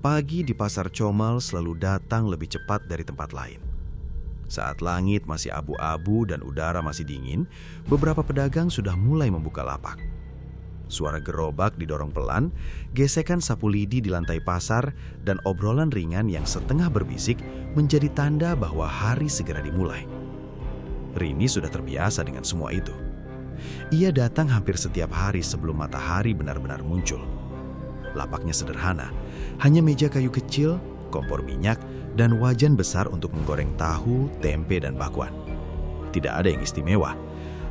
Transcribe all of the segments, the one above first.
Pagi di Pasar Comal selalu datang lebih cepat dari tempat lain. Saat langit masih abu-abu dan udara masih dingin, beberapa pedagang sudah mulai membuka lapak. Suara gerobak didorong pelan, gesekan sapu lidi di lantai pasar, dan obrolan ringan yang setengah berbisik menjadi tanda bahwa hari segera dimulai. Rini sudah terbiasa dengan semua itu. Ia datang hampir setiap hari sebelum matahari benar-benar muncul. Lapaknya sederhana, hanya meja kayu kecil, kompor minyak, dan wajan besar untuk menggoreng tahu, tempe, dan bakwan. Tidak ada yang istimewa,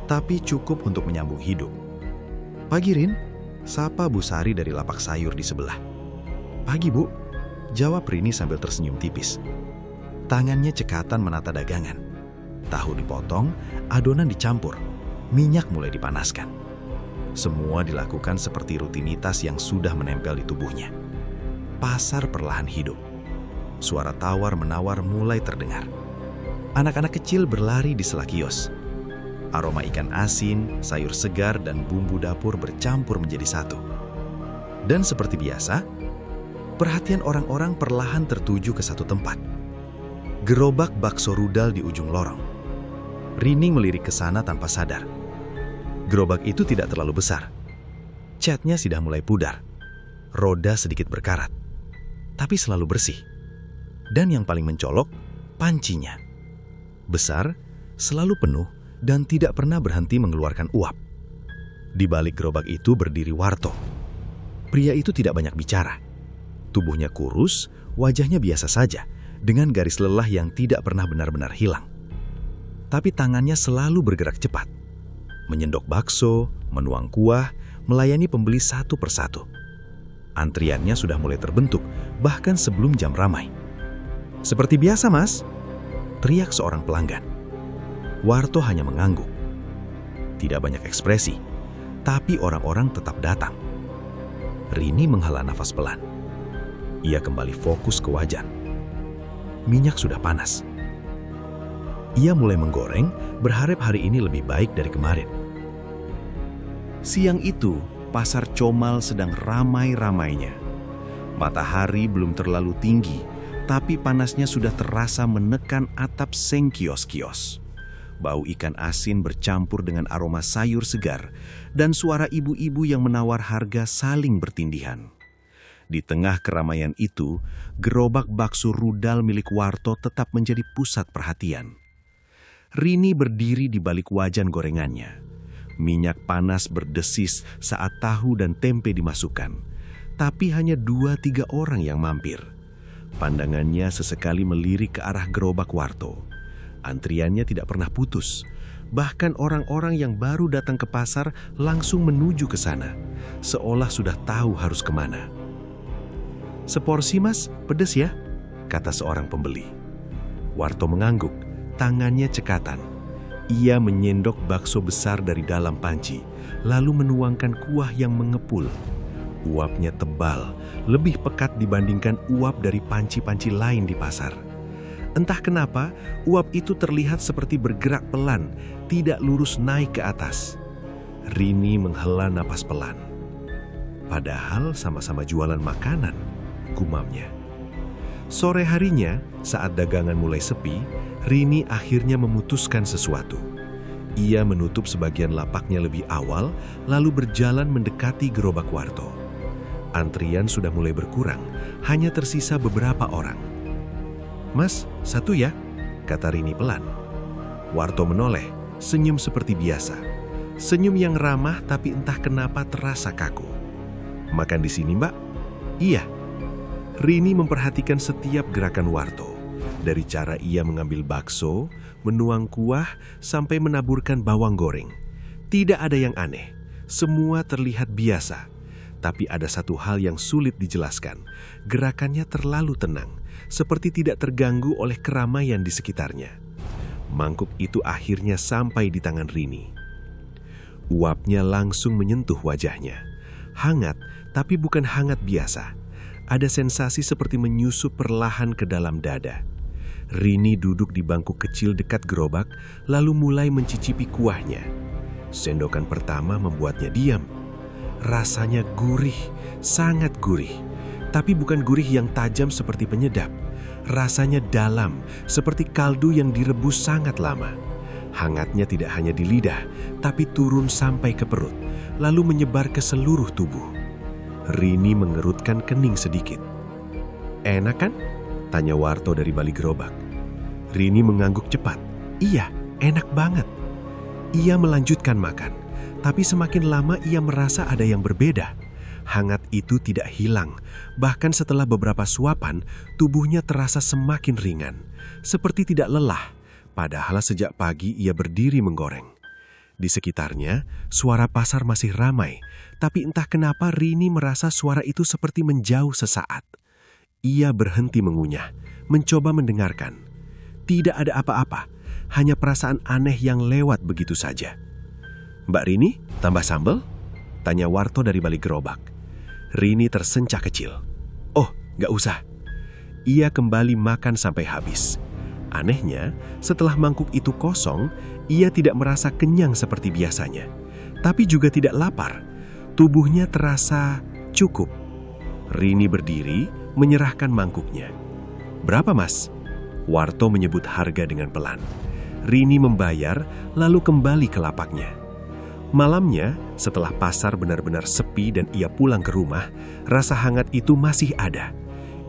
tapi cukup untuk menyambung hidup. "Pagi, Rin," sapa Bu Sari dari lapak sayur di sebelah. "Pagi, Bu," jawab Rini sambil tersenyum tipis. Tangannya cekatan menata dagangan. Tahu dipotong, adonan dicampur, minyak mulai dipanaskan. Semua dilakukan seperti rutinitas yang sudah menempel di tubuhnya. Pasar perlahan hidup. Suara tawar-menawar mulai terdengar. Anak-anak kecil berlari di sela kios. Aroma ikan asin, sayur segar, dan bumbu dapur bercampur menjadi satu. Dan seperti biasa, perhatian orang-orang perlahan tertuju ke satu tempat. Gerobak bakso rudal di ujung lorong. Rini melirik ke sana tanpa sadar. Gerobak itu tidak terlalu besar. Catnya sudah mulai pudar. Roda sedikit berkarat. Tapi selalu bersih. Dan yang paling mencolok, pancinya. Besar, selalu penuh, dan tidak pernah berhenti mengeluarkan uap. Di balik gerobak itu berdiri Warto. Pria itu tidak banyak bicara. Tubuhnya kurus, wajahnya biasa saja, dengan garis lelah yang tidak pernah benar-benar hilang. Tapi tangannya selalu bergerak cepat. Menyendok bakso, menuang kuah, melayani pembeli satu persatu. Antriannya sudah mulai terbentuk, bahkan sebelum jam ramai. "Seperti biasa, Mas," teriak seorang pelanggan. Warto hanya mengangguk. Tidak banyak ekspresi, tapi orang-orang tetap datang. Rini menghela nafas pelan. Ia kembali fokus ke wajan. Minyak sudah panas. Ia mulai menggoreng, berharap hari ini lebih baik dari kemarin. Siang itu, Pasar Comal sedang ramai-ramainya. Matahari belum terlalu tinggi, tapi panasnya sudah terasa menekan atap seng kios-kios. Bau ikan asin bercampur dengan aroma sayur segar, dan suara ibu-ibu yang menawar harga saling bertindihan. Di tengah keramaian itu, gerobak bakso rudal milik Warto tetap menjadi pusat perhatian. Rini berdiri di balik wajan gorengannya. Minyak panas berdesis saat tahu dan tempe dimasukkan, tapi hanya 2-3 orang yang mampir. Pandangannya sesekali melirik ke arah gerobak Warto. Antriannya tidak pernah putus. Bahkan orang-orang yang baru datang ke pasar langsung menuju ke sana, seolah sudah tahu harus kemana. "Seporsi, Mas, pedes ya?" kata seorang pembeli. Warto mengangguk, tangannya cekatan. Ia menyendok bakso besar dari dalam panci, lalu menuangkan kuah yang mengepul. Uapnya tebal, lebih pekat dibandingkan uap dari panci-panci lain di pasar. Entah kenapa, uap itu terlihat seperti bergerak pelan, tidak lurus naik ke atas. Rini menghela napas pelan. Padahal sama-sama jualan makanan, gumamnya. Sore harinya, saat dagangan mulai sepi, Rini akhirnya memutuskan sesuatu. Ia menutup sebagian lapaknya lebih awal, lalu berjalan mendekati gerobak Warto. Antrian sudah mulai berkurang, hanya tersisa beberapa orang. "Mas, satu ya?" kata Rini pelan. Warto menoleh, senyum seperti biasa. Senyum yang ramah tapi entah kenapa terasa kaku. "Makan di sini, Mbak?" "Iya." Rini memperhatikan setiap gerakan Warto. Dari cara ia mengambil bakso, menuang kuah, sampai menaburkan bawang goreng. Tidak ada yang aneh, semua terlihat biasa. Tapi ada satu hal yang sulit dijelaskan. Gerakannya terlalu tenang, seperti tidak terganggu oleh keramaian di sekitarnya. Mangkuk itu akhirnya sampai di tangan Rini. Uapnya langsung menyentuh wajahnya. Hangat, tapi bukan hangat biasa. Ada sensasi seperti menyusup perlahan ke dalam dada. Rini duduk di bangku kecil dekat gerobak, lalu mulai mencicipi kuahnya. Sendokan pertama membuatnya diam. Rasanya gurih, sangat gurih. Tapi bukan gurih yang tajam seperti penyedap. Rasanya dalam, seperti kaldu yang direbus sangat lama. Hangatnya tidak hanya di lidah, tapi turun sampai ke perut, lalu menyebar ke seluruh tubuh. Rini mengerutkan kening sedikit. "Enak kan?" tanya Warto dari balik gerobak. Rini mengangguk cepat. "Iya, enak banget." Ia melanjutkan makan, tapi semakin lama ia merasa ada yang berbeda. Hangat itu tidak hilang, bahkan setelah beberapa suapan, tubuhnya terasa semakin ringan, seperti tidak lelah, padahal sejak pagi ia berdiri menggoreng. Di sekitarnya, suara pasar masih ramai, tapi entah kenapa Rini merasa suara itu seperti menjauh sesaat. Ia berhenti mengunyah, mencoba mendengarkan. Tidak ada apa-apa, hanya perasaan aneh yang lewat begitu saja. "Mbak Rini, tambah sambal?" tanya Warto dari balik gerobak. Rini tersencak kecil. "Oh, gak usah." Ia kembali makan sampai habis. Anehnya, setelah mangkuk itu kosong, ia tidak merasa kenyang seperti biasanya. Tapi juga tidak lapar. Tubuhnya terasa cukup. Rini berdiri, menyerahkan mangkuknya. "Berapa, Mas?" Warto menyebut harga dengan pelan. Rini membayar, lalu kembali ke lapaknya. Malamnya, setelah pasar benar-benar sepi dan ia pulang ke rumah, rasa hangat itu masih ada.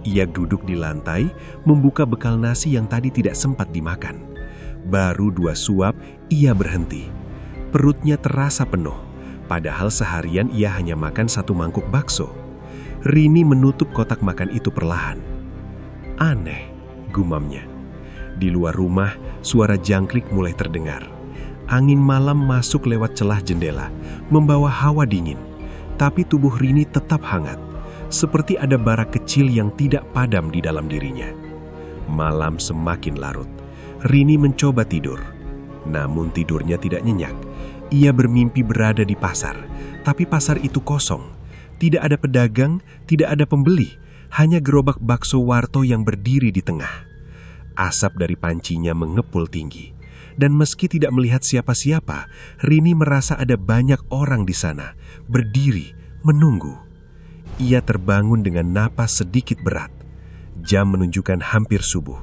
Ia duduk di lantai, membuka bekal nasi yang tadi tidak sempat dimakan. Baru 2 suap, ia berhenti. Perutnya terasa penuh, padahal seharian ia hanya makan 1 mangkuk bakso. Rini menutup kotak makan itu perlahan. "Aneh," gumamnya. Di luar rumah, suara jangkrik mulai terdengar. Angin malam masuk lewat celah jendela, membawa hawa dingin. Tapi tubuh Rini tetap hangat, seperti ada bara kecil yang tidak padam di dalam dirinya. Malam semakin larut. Rini mencoba tidur. Namun tidurnya tidak nyenyak. Ia bermimpi berada di pasar, tapi pasar itu kosong. Tidak ada pedagang, tidak ada pembeli, hanya gerobak bakso Warto yang berdiri di tengah. Asap dari pancinya mengepul tinggi. Dan meski tidak melihat siapa-siapa, Rini merasa ada banyak orang di sana, berdiri, menunggu. Ia terbangun dengan napas sedikit berat. Jam menunjukkan hampir subuh.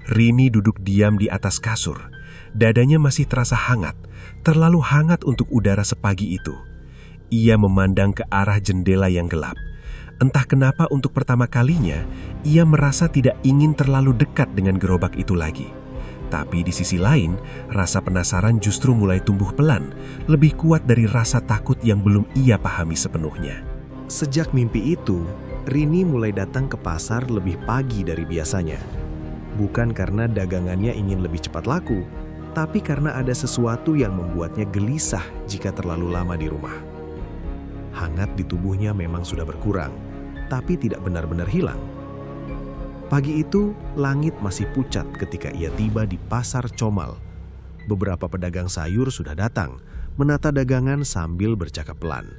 Rini duduk diam di atas kasur. Dadanya masih terasa hangat, terlalu hangat untuk udara sepagi itu. Ia memandang ke arah jendela yang gelap. Entah kenapa untuk pertama kalinya, ia merasa tidak ingin terlalu dekat dengan gerobak itu lagi. Tapi di sisi lain, rasa penasaran justru mulai tumbuh pelan, lebih kuat dari rasa takut yang belum ia pahami sepenuhnya. Sejak mimpi itu, Rini mulai datang ke pasar lebih pagi dari biasanya. Bukan karena dagangannya ingin lebih cepat laku, tapi karena ada sesuatu yang membuatnya gelisah jika terlalu lama di rumah. Hangat di tubuhnya memang sudah berkurang, tapi tidak benar-benar hilang. Pagi itu, langit masih pucat ketika ia tiba di pasar Comal. Beberapa pedagang sayur sudah datang, menata dagangan sambil bercakap pelan.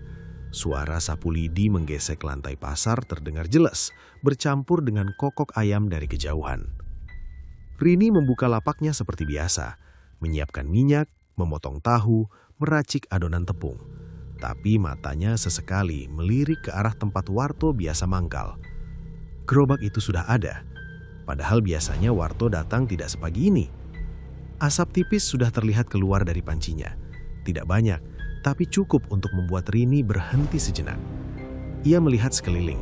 Suara sapu lidi menggesek lantai pasar terdengar jelas, bercampur dengan kokok ayam dari kejauhan. Rini membuka lapaknya seperti biasa, menyiapkan minyak, memotong tahu, meracik adonan tepung. Tapi matanya sesekali melirik ke arah tempat Warto biasa mangkal. Gerobak itu sudah ada, padahal biasanya Warto datang tidak sepagi ini. Asap tipis sudah terlihat keluar dari pancinya. Tidak banyak, tapi cukup untuk membuat Rini berhenti sejenak. Ia melihat sekeliling.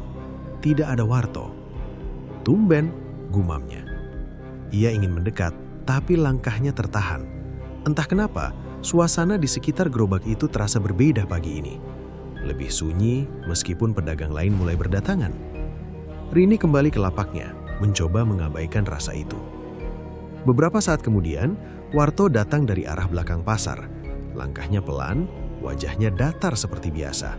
Tidak ada Warto. "Tumben," gumamnya. Ia ingin mendekat, tapi langkahnya tertahan. Entah kenapa, suasana di sekitar gerobak itu terasa berbeda pagi ini. Lebih sunyi meskipun pedagang lain mulai berdatangan. Rini kembali ke lapaknya, mencoba mengabaikan rasa itu. Beberapa saat kemudian, Warto datang dari arah belakang pasar. Langkahnya pelan, wajahnya datar seperti biasa.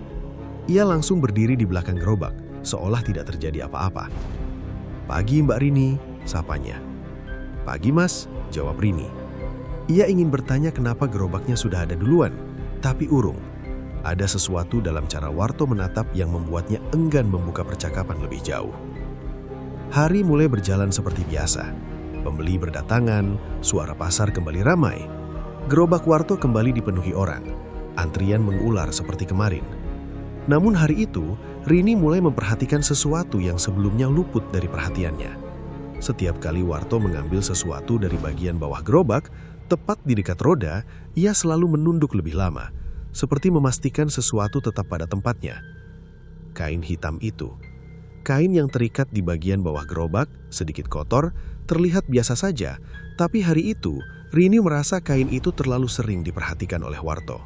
Ia langsung berdiri di belakang gerobak, seolah tidak terjadi apa-apa. "Pagi Mbak Rini," sapanya. "Pagi Mas," jawab Rini. Ia ingin bertanya kenapa gerobaknya sudah ada duluan, tapi urung. Ada sesuatu dalam cara Warto menatap yang membuatnya enggan membuka percakapan lebih jauh. Hari mulai berjalan seperti biasa. Pembeli berdatangan, suara pasar kembali ramai. Gerobak Warto kembali dipenuhi orang. Antrian mengular seperti kemarin. Namun hari itu, Rini mulai memperhatikan sesuatu yang sebelumnya luput dari perhatiannya. Setiap kali Warto mengambil sesuatu dari bagian bawah gerobak, tepat di dekat roda, ia selalu menunduk lebih lama, seperti memastikan sesuatu tetap pada tempatnya. Kain hitam itu, kain yang terikat di bagian bawah gerobak, sedikit kotor, terlihat biasa saja, tapi hari itu Rini merasa kain itu terlalu sering diperhatikan oleh Warto.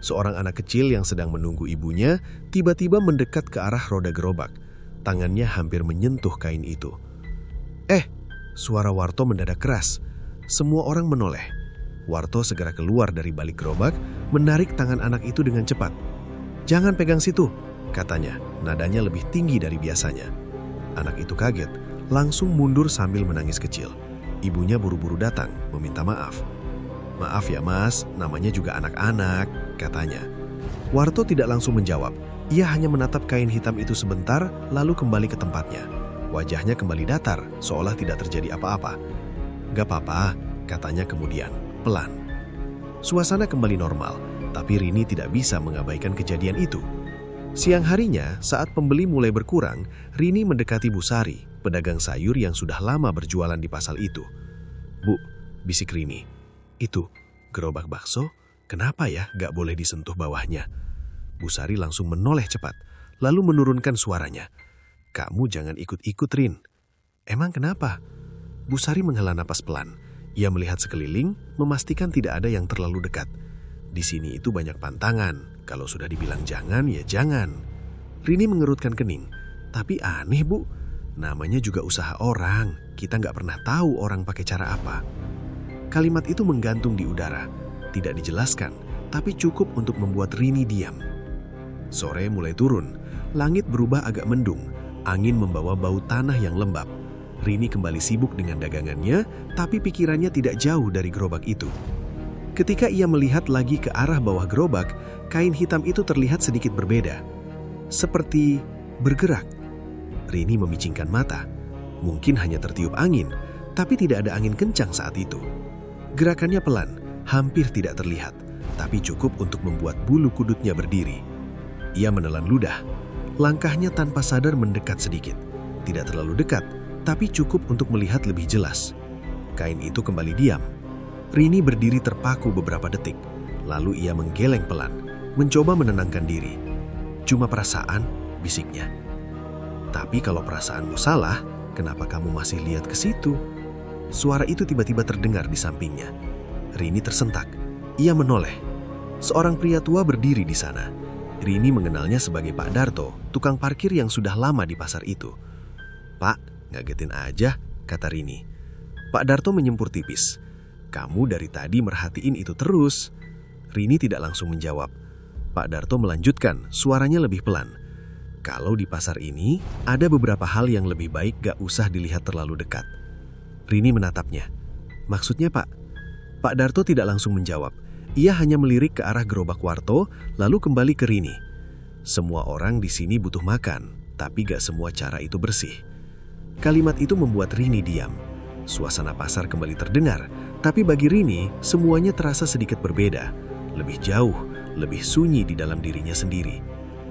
Seorang anak kecil yang sedang menunggu ibunya tiba-tiba mendekat ke arah roda gerobak. Tangannya hampir menyentuh kain itu. Suara Warto mendadak keras. Semua orang menoleh. Warto segera keluar dari balik gerobak, menarik tangan anak itu dengan cepat. "Jangan pegang situ," katanya, nadanya lebih tinggi dari biasanya. Anak itu kaget, langsung mundur sambil menangis kecil. Ibunya buru-buru datang, meminta maaf. "Maaf ya mas, namanya juga anak-anak," katanya. Warto tidak langsung menjawab. Ia hanya menatap kain hitam itu sebentar, lalu kembali ke tempatnya. Wajahnya kembali datar, seolah tidak terjadi apa-apa. "Gak apa-apa," katanya kemudian, pelan. Suasana kembali normal, tapi Rini tidak bisa mengabaikan kejadian itu. Siang harinya, saat pembeli mulai berkurang, Rini mendekati Bu Sari, pedagang sayur yang sudah lama berjualan di pasar itu. "Bu," bisik Rini, "itu gerobak bakso, kenapa ya gak boleh disentuh bawahnya?" Bu Sari langsung menoleh cepat, lalu menurunkan suaranya. "Kamu jangan ikut-ikut, Rin." "Emang kenapa?" Bu Sari menghela napas pelan. Ia melihat sekeliling, memastikan tidak ada yang terlalu dekat. Di sini itu banyak pantangan, kalau sudah dibilang jangan, ya jangan. Rini mengerutkan kening. "Tapi aneh, Bu. Namanya juga usaha orang, kita nggak pernah tahu orang pakai cara apa." Kalimat itu menggantung di udara, tidak dijelaskan, tapi cukup untuk membuat Rini diam. Sore mulai turun, langit berubah agak mendung, angin membawa bau tanah yang lembab. Rini kembali sibuk dengan dagangannya, tapi pikirannya tidak jauh dari gerobak itu. Ketika ia melihat lagi ke arah bawah gerobak, kain hitam itu terlihat sedikit berbeda. Seperti bergerak. Rini memicingkan mata. Mungkin hanya tertiup angin, tapi tidak ada angin kencang saat itu. Gerakannya pelan, hampir tidak terlihat, tapi cukup untuk membuat bulu kudutnya berdiri. Ia menelan ludah. Langkahnya tanpa sadar mendekat sedikit. Tidak terlalu dekat, tapi cukup untuk melihat lebih jelas. Kain itu kembali diam. Rini berdiri terpaku beberapa detik, lalu ia menggeleng pelan, mencoba menenangkan diri. "Cuma perasaan," bisiknya. "Tapi kalau perasaanmu salah, kenapa kamu masih lihat ke situ?" Suara itu tiba-tiba terdengar di sampingnya. Rini tersentak. Ia menoleh. Seorang pria tua berdiri di sana. Rini mengenalnya sebagai Pak Darto, tukang parkir yang sudah lama di pasar itu. "Pak, ngagetin aja," kata Rini. Pak Darto menyempur tipis. "Kamu dari tadi merhatiin itu terus." Rini tidak langsung menjawab. Pak Darto melanjutkan, suaranya lebih pelan. "Kalau di pasar ini, ada beberapa hal yang lebih baik gak usah dilihat terlalu dekat." Rini menatapnya. "Maksudnya, Pak?" Pak Darto tidak langsung menjawab. Ia hanya melirik ke arah gerobak Warto, lalu kembali ke Rini. "Semua orang di sini butuh makan, tapi gak semua cara itu bersih." Kalimat itu membuat Rini diam. Suasana pasar kembali terdengar, tapi bagi Rini, semuanya terasa sedikit berbeda. Lebih jauh, lebih sunyi di dalam dirinya sendiri.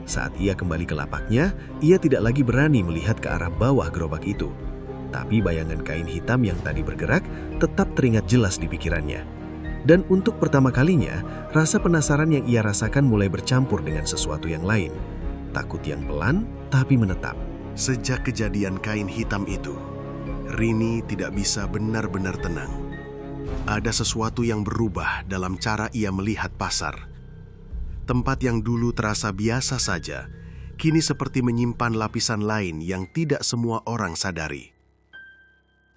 Saat ia kembali ke lapaknya, ia tidak lagi berani melihat ke arah bawah gerobak itu. Tapi bayangan kain hitam yang tadi bergerak tetap teringat jelas di pikirannya. Dan untuk pertama kalinya, rasa penasaran yang ia rasakan mulai bercampur dengan sesuatu yang lain. Takut yang pelan, tapi menetap. Sejak kejadian kain hitam itu, Rini tidak bisa benar-benar tenang. Ada sesuatu yang berubah dalam cara ia melihat pasar. Tempat yang dulu terasa biasa saja, kini seperti menyimpan lapisan lain yang tidak semua orang sadari.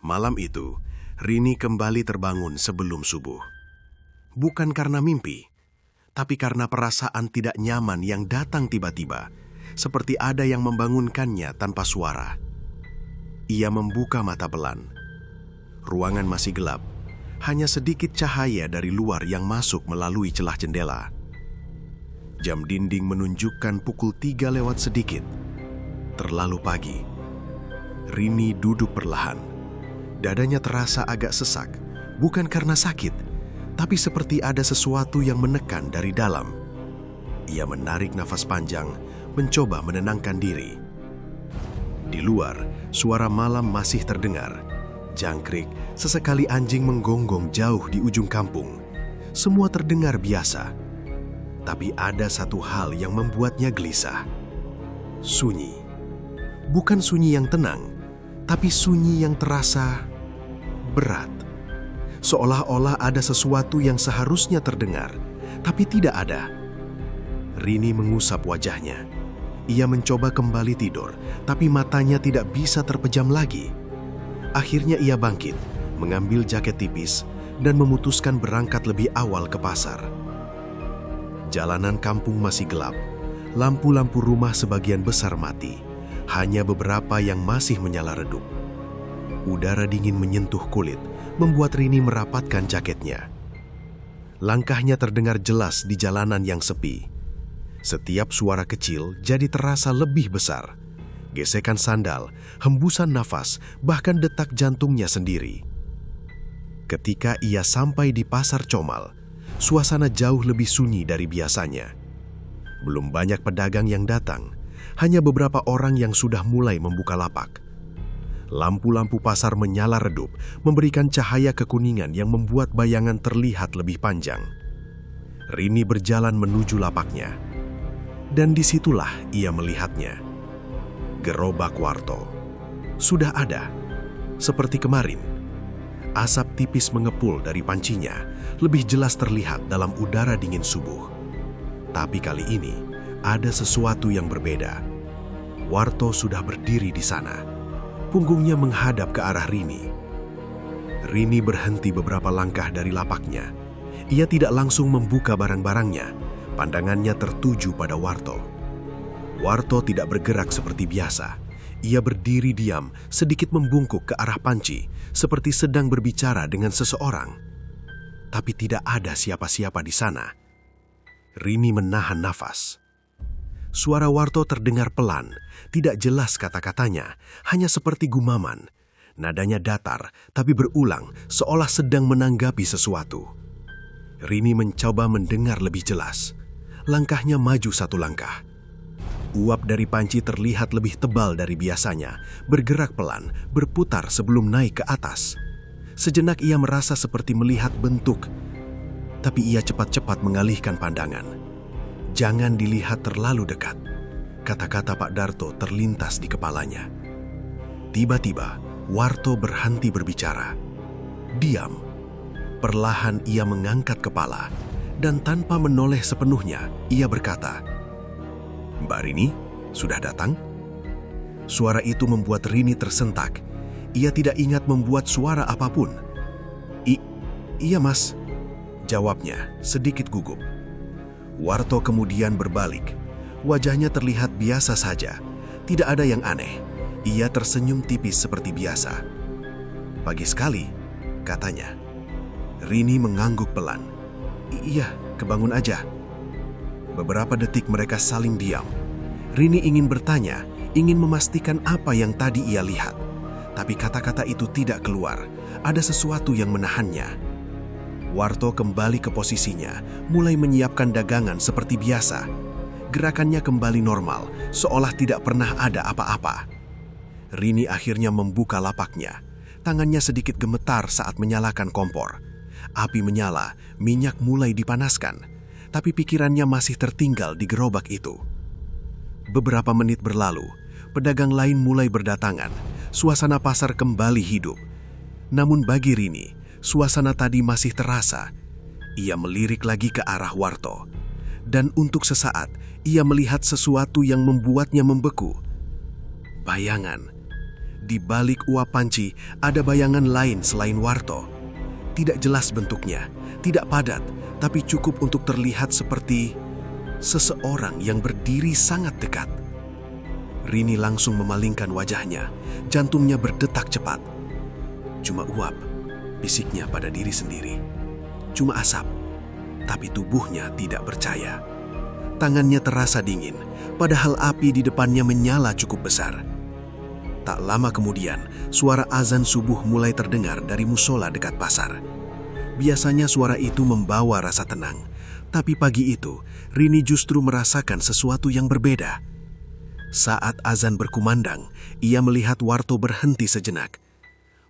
Malam itu, Rini kembali terbangun sebelum subuh. Bukan karena mimpi, tapi karena perasaan tidak nyaman yang datang tiba-tiba, seperti ada yang membangunkannya tanpa suara. Ia membuka mata pelan. Ruangan masih gelap, hanya sedikit cahaya dari luar yang masuk melalui celah jendela. Jam dinding menunjukkan pukul 3 lewat sedikit. Terlalu pagi. Rini duduk perlahan. Dadanya terasa agak sesak, bukan karena sakit, tapi seperti ada sesuatu yang menekan dari dalam. Ia menarik nafas panjang, mencoba menenangkan diri. Di luar, suara malam masih terdengar. Jangkrik, sesekali anjing menggonggong jauh di ujung kampung. Semua terdengar biasa. Tapi ada satu hal yang membuatnya gelisah. Sunyi. Bukan sunyi yang tenang, tapi sunyi yang terasa berat. Seolah-olah ada sesuatu yang seharusnya terdengar, tapi tidak ada. Rini mengusap wajahnya. Ia mencoba kembali tidur, tapi matanya tidak bisa terpejam lagi. Akhirnya ia bangkit, mengambil jaket tipis, dan memutuskan berangkat lebih awal ke pasar. Jalanan kampung masih gelap. Lampu-lampu rumah sebagian besar mati. Hanya beberapa yang masih menyala redup. Udara dingin menyentuh kulit, membuat Rini merapatkan jaketnya. Langkahnya terdengar jelas di jalanan yang sepi. Setiap suara kecil jadi terasa lebih besar. Gesekan sandal, hembusan nafas, bahkan detak jantungnya sendiri. Ketika ia sampai di Pasar Comal, suasana jauh lebih sunyi dari biasanya. Belum banyak pedagang yang datang, hanya beberapa orang yang sudah mulai membuka lapak. Lampu-lampu pasar menyala redup, memberikan cahaya kekuningan yang membuat bayangan terlihat lebih panjang. Rini berjalan menuju lapaknya. Dan disitulah ia melihatnya. Gerobak Warto. Sudah ada. Seperti kemarin. Asap tipis mengepul dari pancinya, lebih jelas terlihat dalam udara dingin subuh. Tapi kali ini, ada sesuatu yang berbeda. Warto sudah berdiri di sana. Punggungnya menghadap ke arah Rini. Rini berhenti beberapa langkah dari lapaknya. Ia tidak langsung membuka barang-barangnya. Pandangannya tertuju pada Warto. Warto tidak bergerak seperti biasa. Ia berdiri diam, sedikit membungkuk ke arah panci, seperti sedang berbicara dengan seseorang. Tapi tidak ada siapa-siapa di sana. Rini menahan nafas. Suara Warto terdengar pelan, tidak jelas kata-katanya, hanya seperti gumaman. Nadanya datar, tapi berulang, seolah sedang menanggapi sesuatu. Rini mencoba mendengar lebih jelas. Langkahnya maju satu langkah. Uap dari panci terlihat lebih tebal dari biasanya, bergerak pelan, berputar sebelum naik ke atas. Sejenak ia merasa seperti melihat bentuk, tapi ia cepat-cepat mengalihkan pandangan. Jangan dilihat terlalu dekat. Kata-kata Pak Darto terlintas di kepalanya. Tiba-tiba, Warto berhenti berbicara. Diam. Perlahan ia mengangkat kepala, dan tanpa menoleh sepenuhnya, ia berkata, "Mbak Rini, sudah datang?" Suara itu membuat Rini tersentak. Ia tidak ingat membuat suara apapun. Iya mas," jawabnya sedikit gugup. Warto kemudian berbalik. Wajahnya terlihat biasa saja. Tidak ada yang aneh. Ia tersenyum tipis seperti biasa. "Pagi sekali," katanya. Rini mengangguk pelan. "Iya, kebangun aja." Beberapa detik mereka saling diam. Rini ingin bertanya, ingin memastikan apa yang tadi ia lihat. Tapi kata-kata itu tidak keluar. Ada sesuatu yang menahannya. Warto kembali ke posisinya, mulai menyiapkan dagangan seperti biasa. Gerakannya kembali normal, seolah tidak pernah ada apa-apa. Rini akhirnya membuka lapaknya. Tangannya sedikit gemetar saat menyalakan kompor. Api menyala, minyak mulai dipanaskan. Tapi pikirannya masih tertinggal di gerobak itu. Beberapa menit berlalu, pedagang lain mulai berdatangan. Suasana pasar kembali hidup. Namun bagi Rini, suasana tadi masih terasa. Ia melirik lagi ke arah Warto. Dan untuk sesaat, ia melihat sesuatu yang membuatnya membeku. Bayangan. Di balik uap panci, ada bayangan lain selain Warto. Tidak jelas bentuknya, tidak padat, tapi cukup untuk terlihat seperti seseorang yang berdiri sangat dekat. Rini langsung memalingkan wajahnya, jantungnya berdetak cepat. "Cuma uap," bisiknya pada diri sendiri. "Cuma asap," tapi tubuhnya tidak percaya. Tangannya terasa dingin, padahal api di depannya menyala cukup besar. Tak lama kemudian, suara azan subuh mulai terdengar dari musola dekat pasar. Biasanya suara itu membawa rasa tenang, tapi pagi itu, Rini justru merasakan sesuatu yang berbeda. Saat azan berkumandang, ia melihat Warto berhenti sejenak.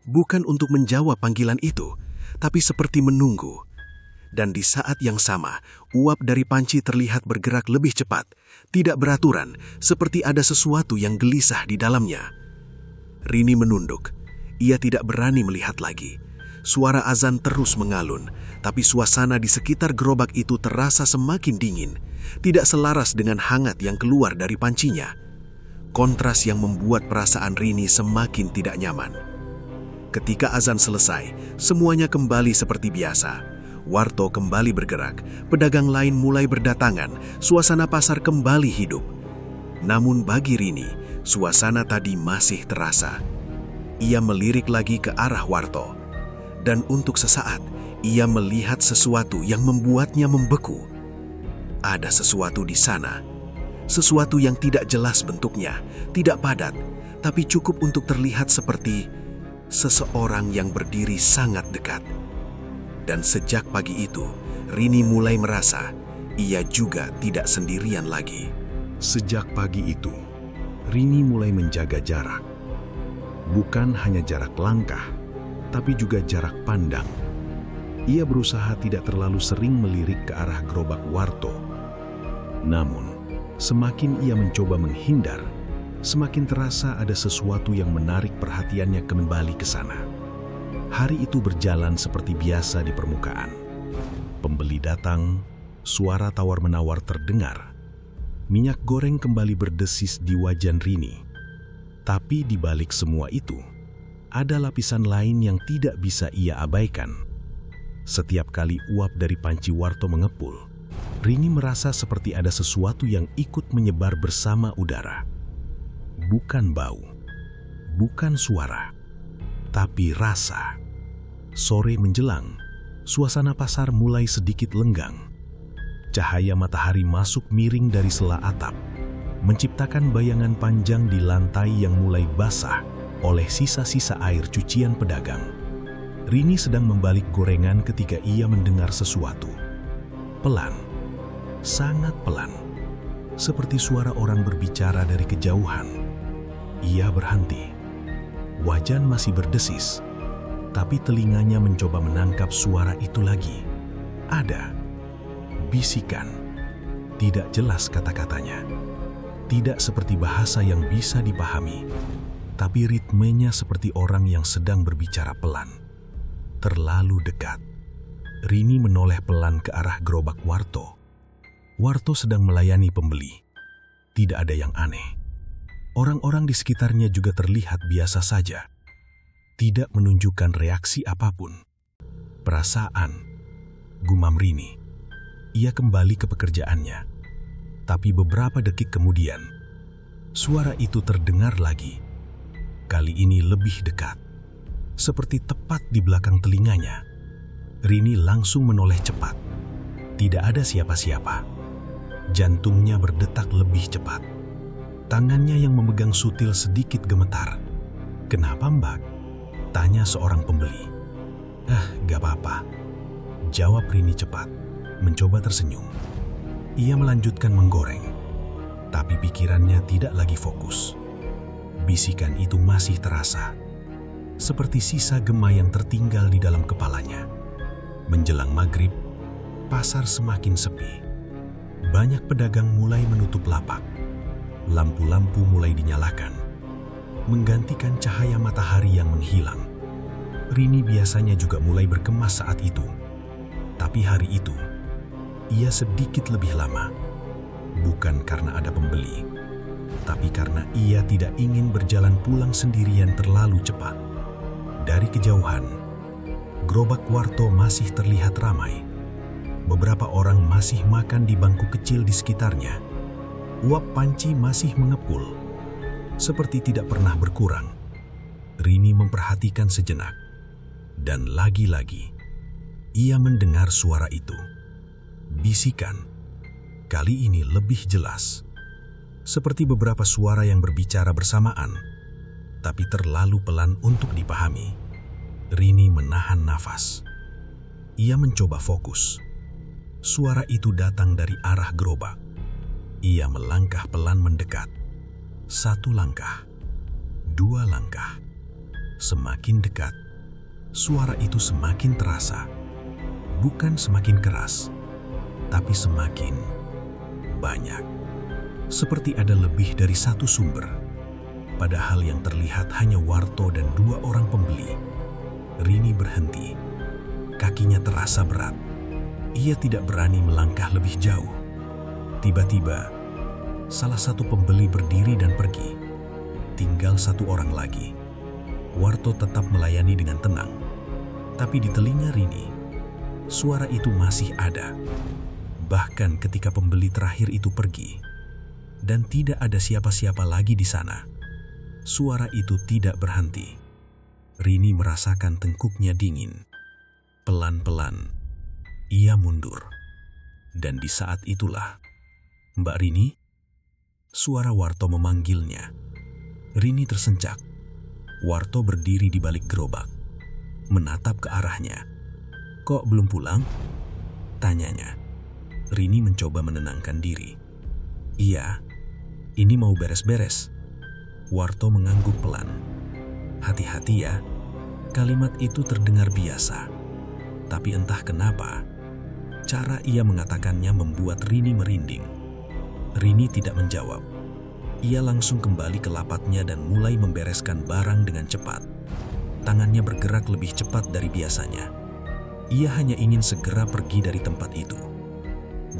Bukan untuk menjawab panggilan itu, tapi seperti menunggu. Dan di saat yang sama, uap dari panci terlihat bergerak lebih cepat, tidak beraturan, seperti ada sesuatu yang gelisah di dalamnya. Rini menunduk. Ia tidak berani melihat lagi. Suara azan terus mengalun, tapi suasana di sekitar gerobak itu terasa semakin dingin, tidak selaras dengan hangat yang keluar dari pancinya. Kontras yang membuat perasaan Rini semakin tidak nyaman. Ketika azan selesai, semuanya kembali seperti biasa. Warto kembali bergerak, pedagang lain mulai berdatangan, suasana pasar kembali hidup. Namun bagi Rini, suasana tadi masih terasa. Ia melirik lagi ke arah Warto. Dan untuk sesaat, ia melihat sesuatu yang membuatnya membeku. Ada sesuatu di sana. Sesuatu yang tidak jelas bentuknya, tidak padat, tapi cukup untuk terlihat seperti seseorang yang berdiri sangat dekat. Dan sejak pagi itu, Rini mulai merasa ia juga tidak sendirian lagi. Sejak pagi itu, Rini mulai menjaga jarak. Bukan hanya jarak langkah, tapi juga jarak pandang. Ia berusaha tidak terlalu sering melirik ke arah gerobak Warto. Namun, semakin ia mencoba menghindar, semakin terasa ada sesuatu yang menarik perhatiannya kembali ke sana. Hari itu berjalan seperti biasa di permukaan. Pembeli datang, suara tawar-menawar terdengar. Minyak goreng kembali berdesis di wajan Rini. Tapi di balik semua itu, ada lapisan lain yang tidak bisa ia abaikan. Setiap kali uap dari panci Warto mengepul, Rini merasa seperti ada sesuatu yang ikut menyebar bersama udara. Bukan bau, bukan suara, tapi rasa. Sore menjelang, suasana pasar mulai sedikit lenggang. Cahaya matahari masuk miring dari sela atap, menciptakan bayangan panjang di lantai yang mulai basah oleh sisa-sisa air cucian pedagang. Rini sedang membalik gorengan ketika ia mendengar sesuatu. Pelan, sangat pelan, seperti suara orang berbicara dari kejauhan. Ia berhenti. Wajan masih berdesis, tapi telinganya mencoba menangkap suara itu lagi. Ada bisikan, tidak jelas kata-katanya. Tidak seperti bahasa yang bisa dipahami, tapi ritmenya seperti orang yang sedang berbicara pelan. Terlalu dekat. Rini menoleh pelan ke arah gerobak Warto. Warto sedang melayani pembeli. Tidak ada yang aneh. Orang-orang di sekitarnya juga terlihat biasa saja. Tidak menunjukkan reaksi apapun. Perasaan, gumam Rini. Ia kembali ke pekerjaannya. Tapi beberapa detik kemudian, suara itu terdengar lagi. Kali ini lebih dekat. Seperti tepat di belakang telinganya. Rini langsung menoleh cepat. Tidak ada siapa-siapa. Jantungnya berdetak lebih cepat. Tangannya yang memegang sutil sedikit gemetar. "Kenapa, Mbak?" tanya seorang pembeli. Gak apa-apa," jawab Rini cepat, mencoba tersenyum. Ia melanjutkan menggoreng, tapi pikirannya tidak lagi fokus. Bisikan itu masih terasa, seperti sisa gema yang tertinggal di dalam kepalanya. Menjelang maghrib, pasar semakin sepi. Banyak pedagang mulai menutup lapak. Lampu-lampu mulai dinyalakan, menggantikan cahaya matahari yang menghilang. Rini biasanya juga mulai berkemas saat itu. Tapi hari itu, ia sedikit lebih lama. Bukan karena ada pembeli, tapi karena ia tidak ingin berjalan pulang sendirian terlalu cepat. Dari kejauhan, gerobak Warto masih terlihat ramai. Beberapa orang masih makan di bangku kecil di sekitarnya. Uap panci masih mengepul, seperti tidak pernah berkurang. Rini memperhatikan sejenak, dan lagi-lagi ia mendengar suara itu. Bisikan, kali ini lebih jelas. Seperti beberapa suara yang berbicara bersamaan, tapi terlalu pelan untuk dipahami. Rini menahan nafas. Ia mencoba fokus. Suara itu datang dari arah gerobak. Ia melangkah pelan mendekat. 1 langkah, 2 langkah. Semakin dekat, suara itu semakin terasa. Bukan semakin keras, tapi semakin banyak. Seperti ada lebih dari 1 sumber. Padahal yang terlihat hanya Warto dan 2 orang pembeli. Rini berhenti. Kakinya terasa berat. Ia tidak berani melangkah lebih jauh. Tiba-tiba, salah satu pembeli berdiri dan pergi. Tinggal 1 orang lagi. Warto tetap melayani dengan tenang. Tapi di telinga Rini, suara itu masih ada. Bahkan ketika pembeli terakhir itu pergi, dan tidak ada siapa-siapa lagi di sana, suara itu tidak berhenti. Rini merasakan tengkuknya dingin. Pelan-pelan, ia mundur. Dan di saat itulah, "Mbak Rini?" Suara Warto memanggilnya. Rini tersentak. Warto berdiri di balik gerobak, menatap ke arahnya. "Kok belum pulang?" tanyanya. Rini mencoba menenangkan diri. "Iya, ini mau beres-beres." Warto mengangguk pelan. "Hati-hati ya." Kalimat itu terdengar biasa. Tapi entah kenapa, cara ia mengatakannya membuat Rini merinding. Rini tidak menjawab. Ia langsung kembali ke lapatnya dan mulai membereskan barang dengan cepat. Tangannya bergerak lebih cepat dari biasanya. Ia hanya ingin segera pergi dari tempat itu.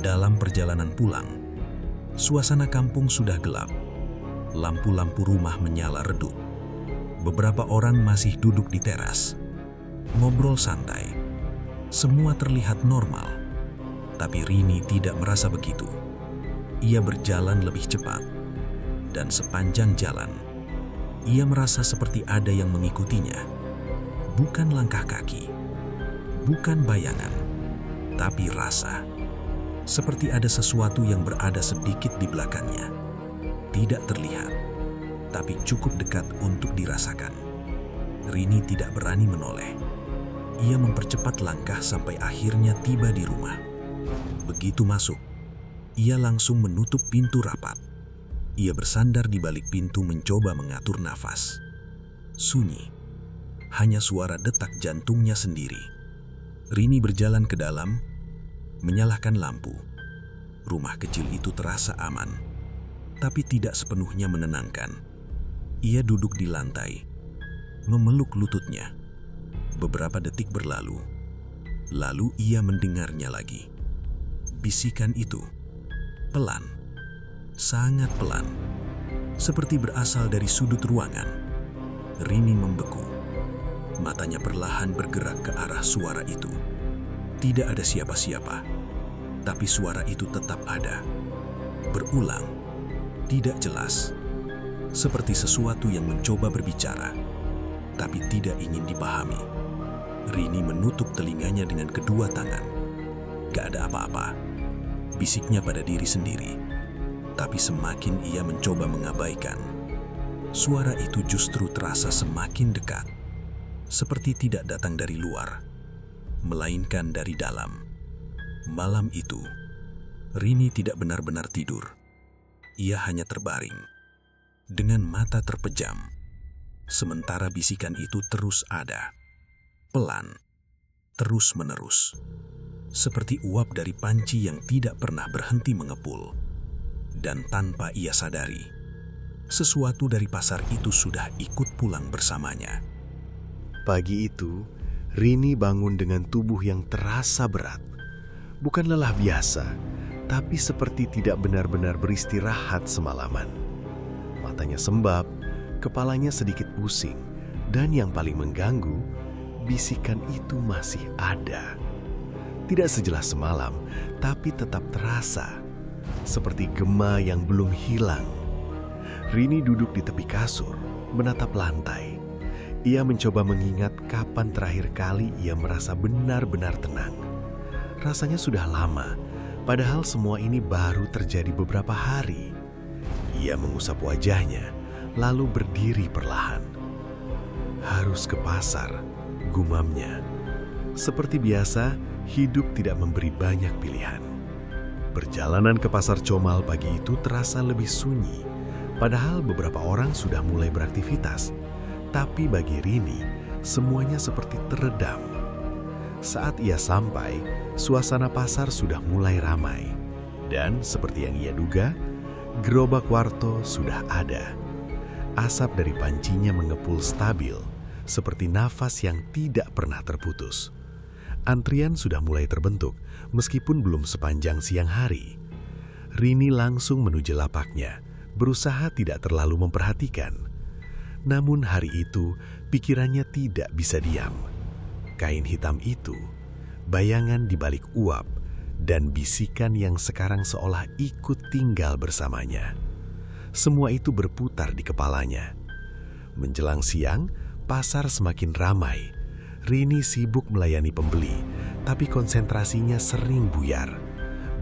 Dalam perjalanan pulang, suasana kampung sudah gelap. Lampu-lampu rumah menyala redup. Beberapa orang masih duduk di teras, ngobrol santai. Semua terlihat normal, tapi Rini tidak merasa begitu. Ia berjalan lebih cepat, dan sepanjang jalan, ia merasa seperti ada yang mengikutinya. Bukan langkah kaki, bukan bayangan, tapi rasa. Seperti ada sesuatu yang berada sedikit di belakangnya. Tidak terlihat, tapi cukup dekat untuk dirasakan. Rini tidak berani menoleh. Ia mempercepat langkah sampai akhirnya tiba di rumah. Begitu masuk, ia langsung menutup pintu rapat. Ia bersandar di balik pintu mencoba mengatur nafas. Sunyi, hanya suara detak jantungnya sendiri. Rini berjalan ke dalam, menyalakan lampu. Rumah kecil itu terasa aman, tapi tidak sepenuhnya menenangkan. Ia duduk di lantai, memeluk lututnya. Beberapa detik berlalu, lalu ia mendengarnya lagi. Bisikan itu, pelan, sangat pelan, seperti berasal dari sudut ruangan. Rini membeku. Matanya perlahan bergerak ke arah suara itu. Tidak ada siapa-siapa, tapi suara itu tetap ada. Berulang, tidak jelas, seperti sesuatu yang mencoba berbicara, tapi tidak ingin dipahami. Rini menutup telinganya dengan kedua tangan. Gak ada apa-apa, bisiknya pada diri sendiri. Tapi semakin ia mencoba mengabaikan, suara itu justru terasa semakin dekat. Seperti tidak datang dari luar, melainkan dari dalam. Malam itu, Rini tidak benar-benar tidur. Ia hanya terbaring, dengan mata terpejam. Sementara bisikan itu terus ada. Pelan, terus-menerus. Seperti uap dari panci yang tidak pernah berhenti mengepul. Dan tanpa ia sadari, sesuatu dari pasar itu sudah ikut pulang bersamanya. Pagi itu, Rini bangun dengan tubuh yang terasa berat. Bukan lelah biasa, tapi seperti tidak benar-benar beristirahat semalaman. Matanya sembab, kepalanya sedikit pusing, dan yang paling mengganggu, bisikan itu masih ada. Tidak sejelas semalam, tapi tetap terasa. Seperti gema yang belum hilang. Rini duduk di tepi kasur, menatap lantai. Ia mencoba mengingat kapan terakhir kali ia merasa benar-benar tenang. Rasanya sudah lama, padahal semua ini baru terjadi beberapa hari. Ia mengusap wajahnya, lalu berdiri perlahan. Harus ke pasar, gumamnya. Seperti biasa, hidup tidak memberi banyak pilihan. Perjalanan ke pasar Comal pagi itu terasa lebih sunyi, Padahal beberapa orang sudah mulai beraktivitas, tapi bagi Rini, semuanya seperti teredam. Saat ia sampai, suasana pasar sudah mulai ramai. Dan seperti yang ia duga, gerobak Warto sudah ada. Asap dari pancinya mengepul stabil, seperti nafas yang tidak pernah terputus. Antrian sudah mulai terbentuk, meskipun belum sepanjang siang hari. Rini langsung menuju lapaknya, berusaha tidak terlalu memperhatikan. Namun hari itu, pikirannya tidak bisa diam. Kain hitam itu, bayangan di balik uap, dan bisikan yang sekarang seolah ikut tinggal bersamanya. Semua itu berputar di kepalanya. Menjelang siang, pasar semakin ramai. Rini sibuk melayani pembeli, tapi konsentrasinya sering buyar.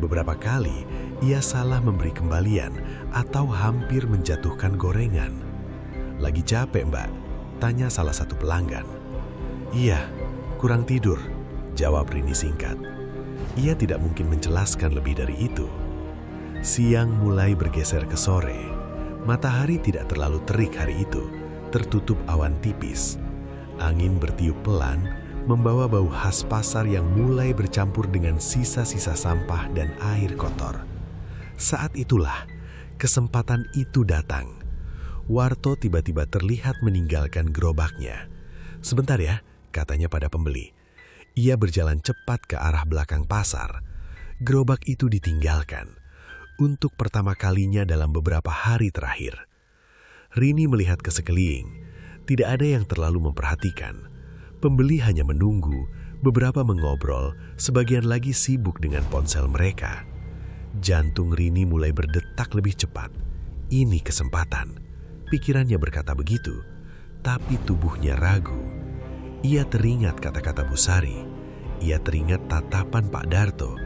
Beberapa kali, ia salah memberi kembalian atau hampir menjatuhkan gorengan. "Lagi capek, Mbak?" tanya salah satu pelanggan. "Iya, kurang tidur," jawab Rini singkat. Ia tidak mungkin menjelaskan lebih dari itu. Siang mulai bergeser ke sore. Matahari tidak terlalu terik hari itu, tertutup awan tipis. Angin bertiup pelan, membawa bau khas pasar yang mulai bercampur dengan sisa-sisa sampah dan air kotor. Saat itulah, kesempatan itu datang. Warto tiba-tiba terlihat meninggalkan gerobaknya. "Sebentar ya," katanya pada pembeli. Ia berjalan cepat ke arah belakang pasar. Gerobak itu ditinggalkan. Untuk pertama kalinya dalam beberapa hari terakhir. Rini melihat ke sekeliling. Tidak ada yang terlalu memperhatikan. Pembeli hanya menunggu, beberapa mengobrol, sebagian lagi sibuk dengan ponsel mereka. Jantung Rini mulai berdetak lebih cepat. Ini kesempatan. Pikirannya berkata begitu, tapi tubuhnya ragu. Ia teringat kata-kata Bu Sari, ia teringat tatapan Pak Darto,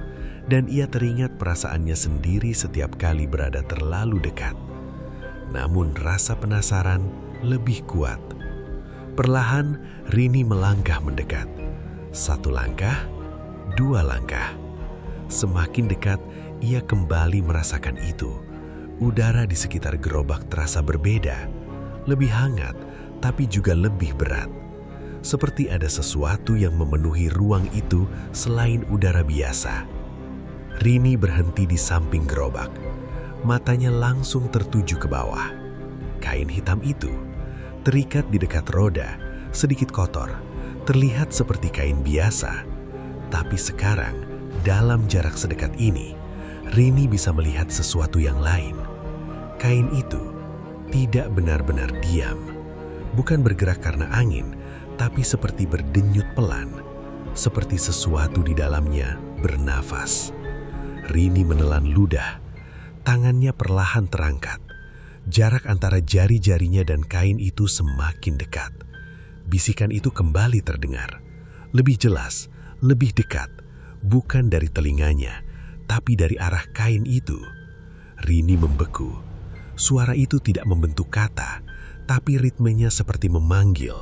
dan ia teringat perasaannya sendiri setiap kali berada terlalu dekat. Namun rasa penasaran lebih kuat. Perlahan Rini melangkah mendekat. 1 langkah, 2 langkah. Semakin dekat, ia kembali merasakan itu. Udara di sekitar gerobak terasa berbeda, lebih hangat, tapi juga lebih berat. Seperti ada sesuatu yang memenuhi ruang itu selain udara biasa. Rini berhenti di samping gerobak. Matanya langsung tertuju ke bawah. Kain hitam itu, terikat di dekat roda, sedikit kotor, terlihat seperti kain biasa. Tapi sekarang, dalam jarak sedekat ini, Rini bisa melihat sesuatu yang lain. Kain itu tidak benar-benar diam. Bukan bergerak karena angin, tapi seperti berdenyut pelan. Seperti sesuatu di dalamnya bernafas. Rini menelan ludah. Tangannya perlahan terangkat. Jarak antara jari-jarinya dan kain itu semakin dekat. Bisikan itu kembali terdengar. Lebih jelas, lebih dekat. Bukan dari telinganya, tapi dari arah kain itu. Rini membeku. Suara itu tidak membentuk kata, tapi ritmenya seperti memanggil.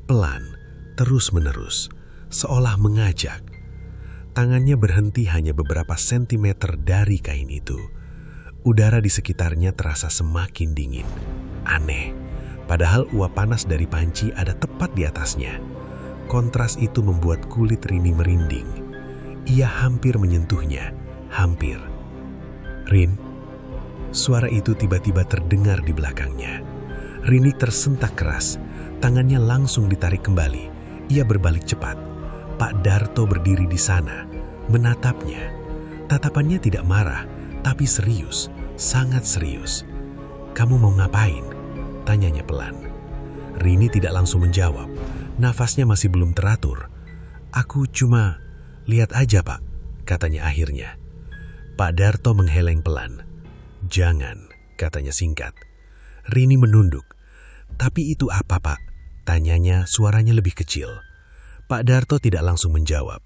Pelan, terus-menerus, seolah mengajak. Tangannya berhenti hanya beberapa sentimeter dari kain itu. Udara di sekitarnya terasa semakin dingin. Aneh, padahal uap panas dari panci ada tepat di atasnya. Kontras itu membuat kulit Rini merinding. Ia hampir menyentuhnya, hampir. "Rin," suara itu tiba-tiba terdengar di belakangnya. Rini tersentak keras, tangannya langsung ditarik kembali. Ia berbalik cepat. Pak Darto berdiri di sana, menatapnya. Tatapannya tidak marah, tapi serius, sangat serius. "Kamu mau ngapain?" tanyanya pelan. Rini tidak langsung menjawab. Nafasnya masih belum teratur. "Aku cuma lihat aja, Pak," katanya akhirnya. Pak Darto mengheleng pelan. "Jangan," katanya singkat. Rini menunduk. "Tapi itu apa, Pak?" tanyanya, suaranya lebih kecil. Pak Darto tidak langsung menjawab.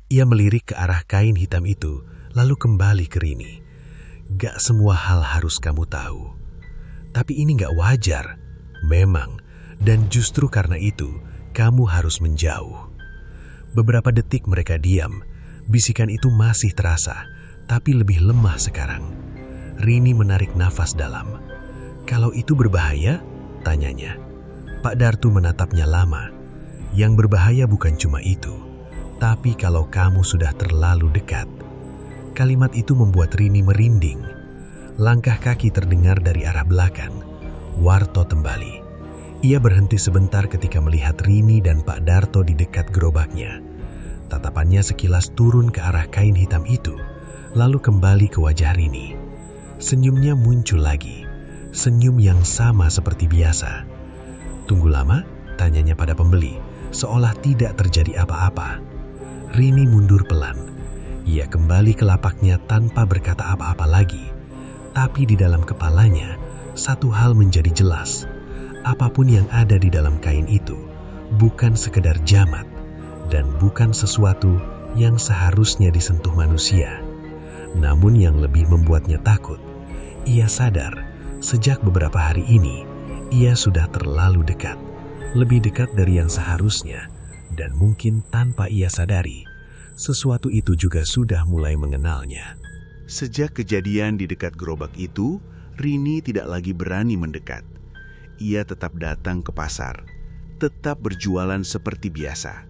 Ia melirik ke arah kain hitam itu, lalu kembali ke Rini. "Gak semua hal harus kamu tahu. Tapi ini gak wajar. Memang, dan justru karena itu, kamu harus menjauh." Beberapa detik mereka diam. Bisikan itu masih terasa, tapi lebih lemah sekarang. Rini menarik nafas dalam. "Kalau itu berbahaya?" tanyanya. Pak Dartu menatapnya lama. "Yang berbahaya bukan cuma itu, tapi kalau kamu sudah terlalu dekat." Kalimat itu membuat Rini merinding. Langkah kaki terdengar dari arah belakang. Warto Tembali. Ia berhenti sebentar ketika melihat Rini dan Pak Darto di dekat gerobaknya. Tatapannya sekilas turun ke arah kain hitam itu, lalu kembali ke wajah Rini. Senyumnya muncul lagi, senyum yang sama seperti biasa. "Tunggu lama?" tanyanya pada pembeli, seolah tidak terjadi apa-apa. Rini mundur pelan. Ia kembali ke lapaknya tanpa berkata apa-apa lagi. Tapi di dalam kepalanya, satu hal menjadi jelas. Apapun yang ada di dalam kain itu bukan sekedar jamat dan bukan sesuatu yang seharusnya disentuh manusia. Namun yang lebih membuatnya takut, ia sadar sejak beberapa hari ini ia sudah terlalu dekat, lebih dekat dari yang seharusnya, dan mungkin tanpa ia sadari, sesuatu itu juga sudah mulai mengenalnya. Sejak kejadian di dekat gerobak itu, Rini tidak lagi berani mendekat. Ia tetap datang ke pasar, tetap berjualan seperti biasa.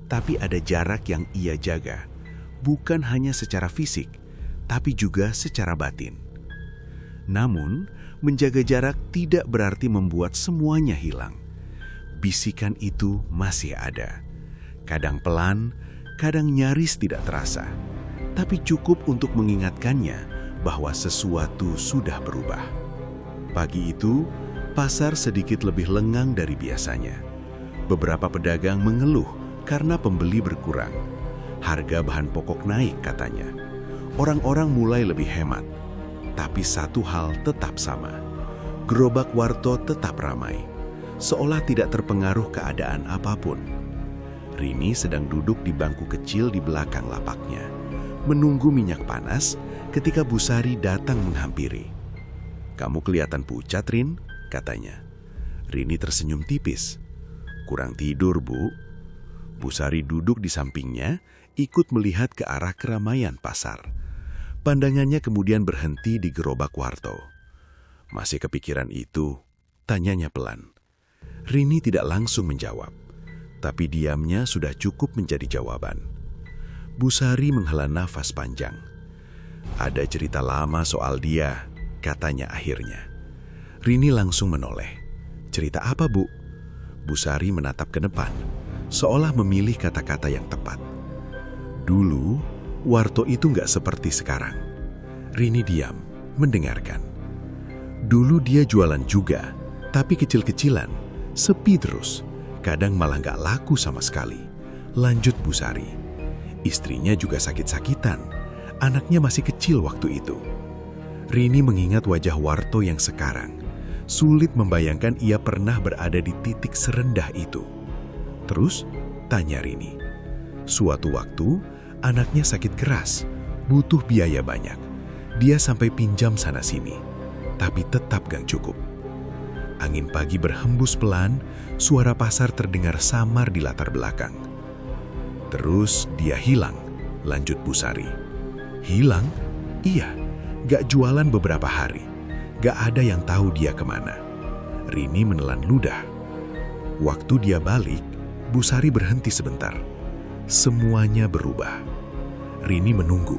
Tapi ada jarak yang ia jaga, bukan hanya secara fisik, tapi juga secara batin. Namun, menjaga jarak tidak berarti membuat semuanya hilang. Bisikan itu masih ada. Kadang pelan, kadang nyaris tidak terasa. Tapi cukup untuk mengingatkannya bahwa sesuatu sudah berubah. Pagi itu, pasar sedikit lebih lengang dari biasanya. Beberapa pedagang mengeluh karena pembeli berkurang. Harga bahan pokok naik katanya. Orang-orang mulai lebih hemat. Tapi satu hal tetap sama. Gerobak Warto tetap ramai, seolah tidak terpengaruh keadaan apapun. Rini sedang duduk di bangku kecil di belakang lapaknya, menunggu minyak panas ketika Bu Sari datang menghampiri. "Kamu kelihatan pucat, Rin," katanya. Rini tersenyum tipis. "Kurang tidur, Bu." Bu Sari duduk di sampingnya, ikut melihat ke arah keramaian pasar. Pandangannya kemudian berhenti di gerobak Warto. "Masih kepikiran itu?" tanyanya pelan. Rini tidak langsung menjawab, tapi diamnya sudah cukup menjadi jawaban. Bu Sari menghela nafas panjang. "Ada cerita lama soal dia," katanya akhirnya. Rini langsung menoleh. "Cerita apa, Bu?" Bu Sari menatap ke depan, seolah memilih kata-kata yang tepat. "Dulu, Warto itu nggak seperti sekarang." Rini diam, mendengarkan. "Dulu dia jualan juga, tapi kecil-kecilan, sepi terus. Kadang malah nggak laku sama sekali," lanjut Bu Sari. "Istrinya juga sakit-sakitan. Anaknya masih kecil waktu itu." Rini mengingat wajah Warto yang sekarang. Sulit membayangkan ia pernah berada di titik serendah itu. "Terus?" tanya Rini. "Suatu waktu, anaknya sakit keras, butuh biaya banyak. Dia sampai pinjam sana-sini, tapi tetap gak cukup. Angin pagi berhembus pelan, suara pasar terdengar samar di latar belakang. Terus dia hilang," lanjut Bu Sari. "Hilang? Iya, gak jualan beberapa hari. Gak ada yang tahu dia kemana." Rini menelan ludah. Waktu dia balik, Bu Sari berhenti sebentar. Semuanya berubah. Rini menunggu.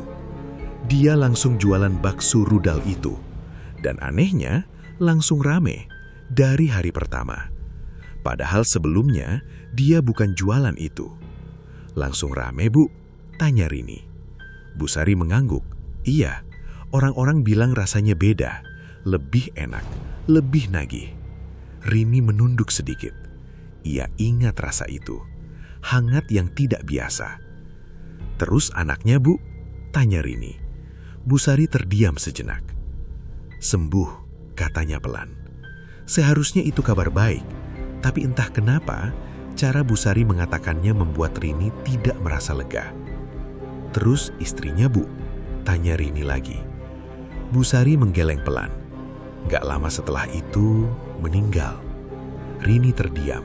Dia langsung jualan bakso rudal itu. Dan anehnya, langsung rame dari hari pertama. Padahal sebelumnya, dia bukan jualan itu. "Langsung rame, Bu?" tanya Rini. Bu Sari mengangguk. "Iya, orang-orang bilang rasanya beda, lebih enak, lebih nagih." Rini menunduk sedikit. Ia ingat rasa itu, hangat yang tidak biasa. "Terus anaknya, Bu?" tanya Rini. Bu Sari terdiam sejenak. "Sembuh," katanya pelan. Seharusnya itu kabar baik, tapi entah kenapa, cara Bu Sari mengatakannya membuat Rini tidak merasa lega. "Terus istrinya, Bu?" tanya Rini lagi. Bu Sari menggeleng pelan. "Gak lama setelah itu, meninggal." Rini terdiam.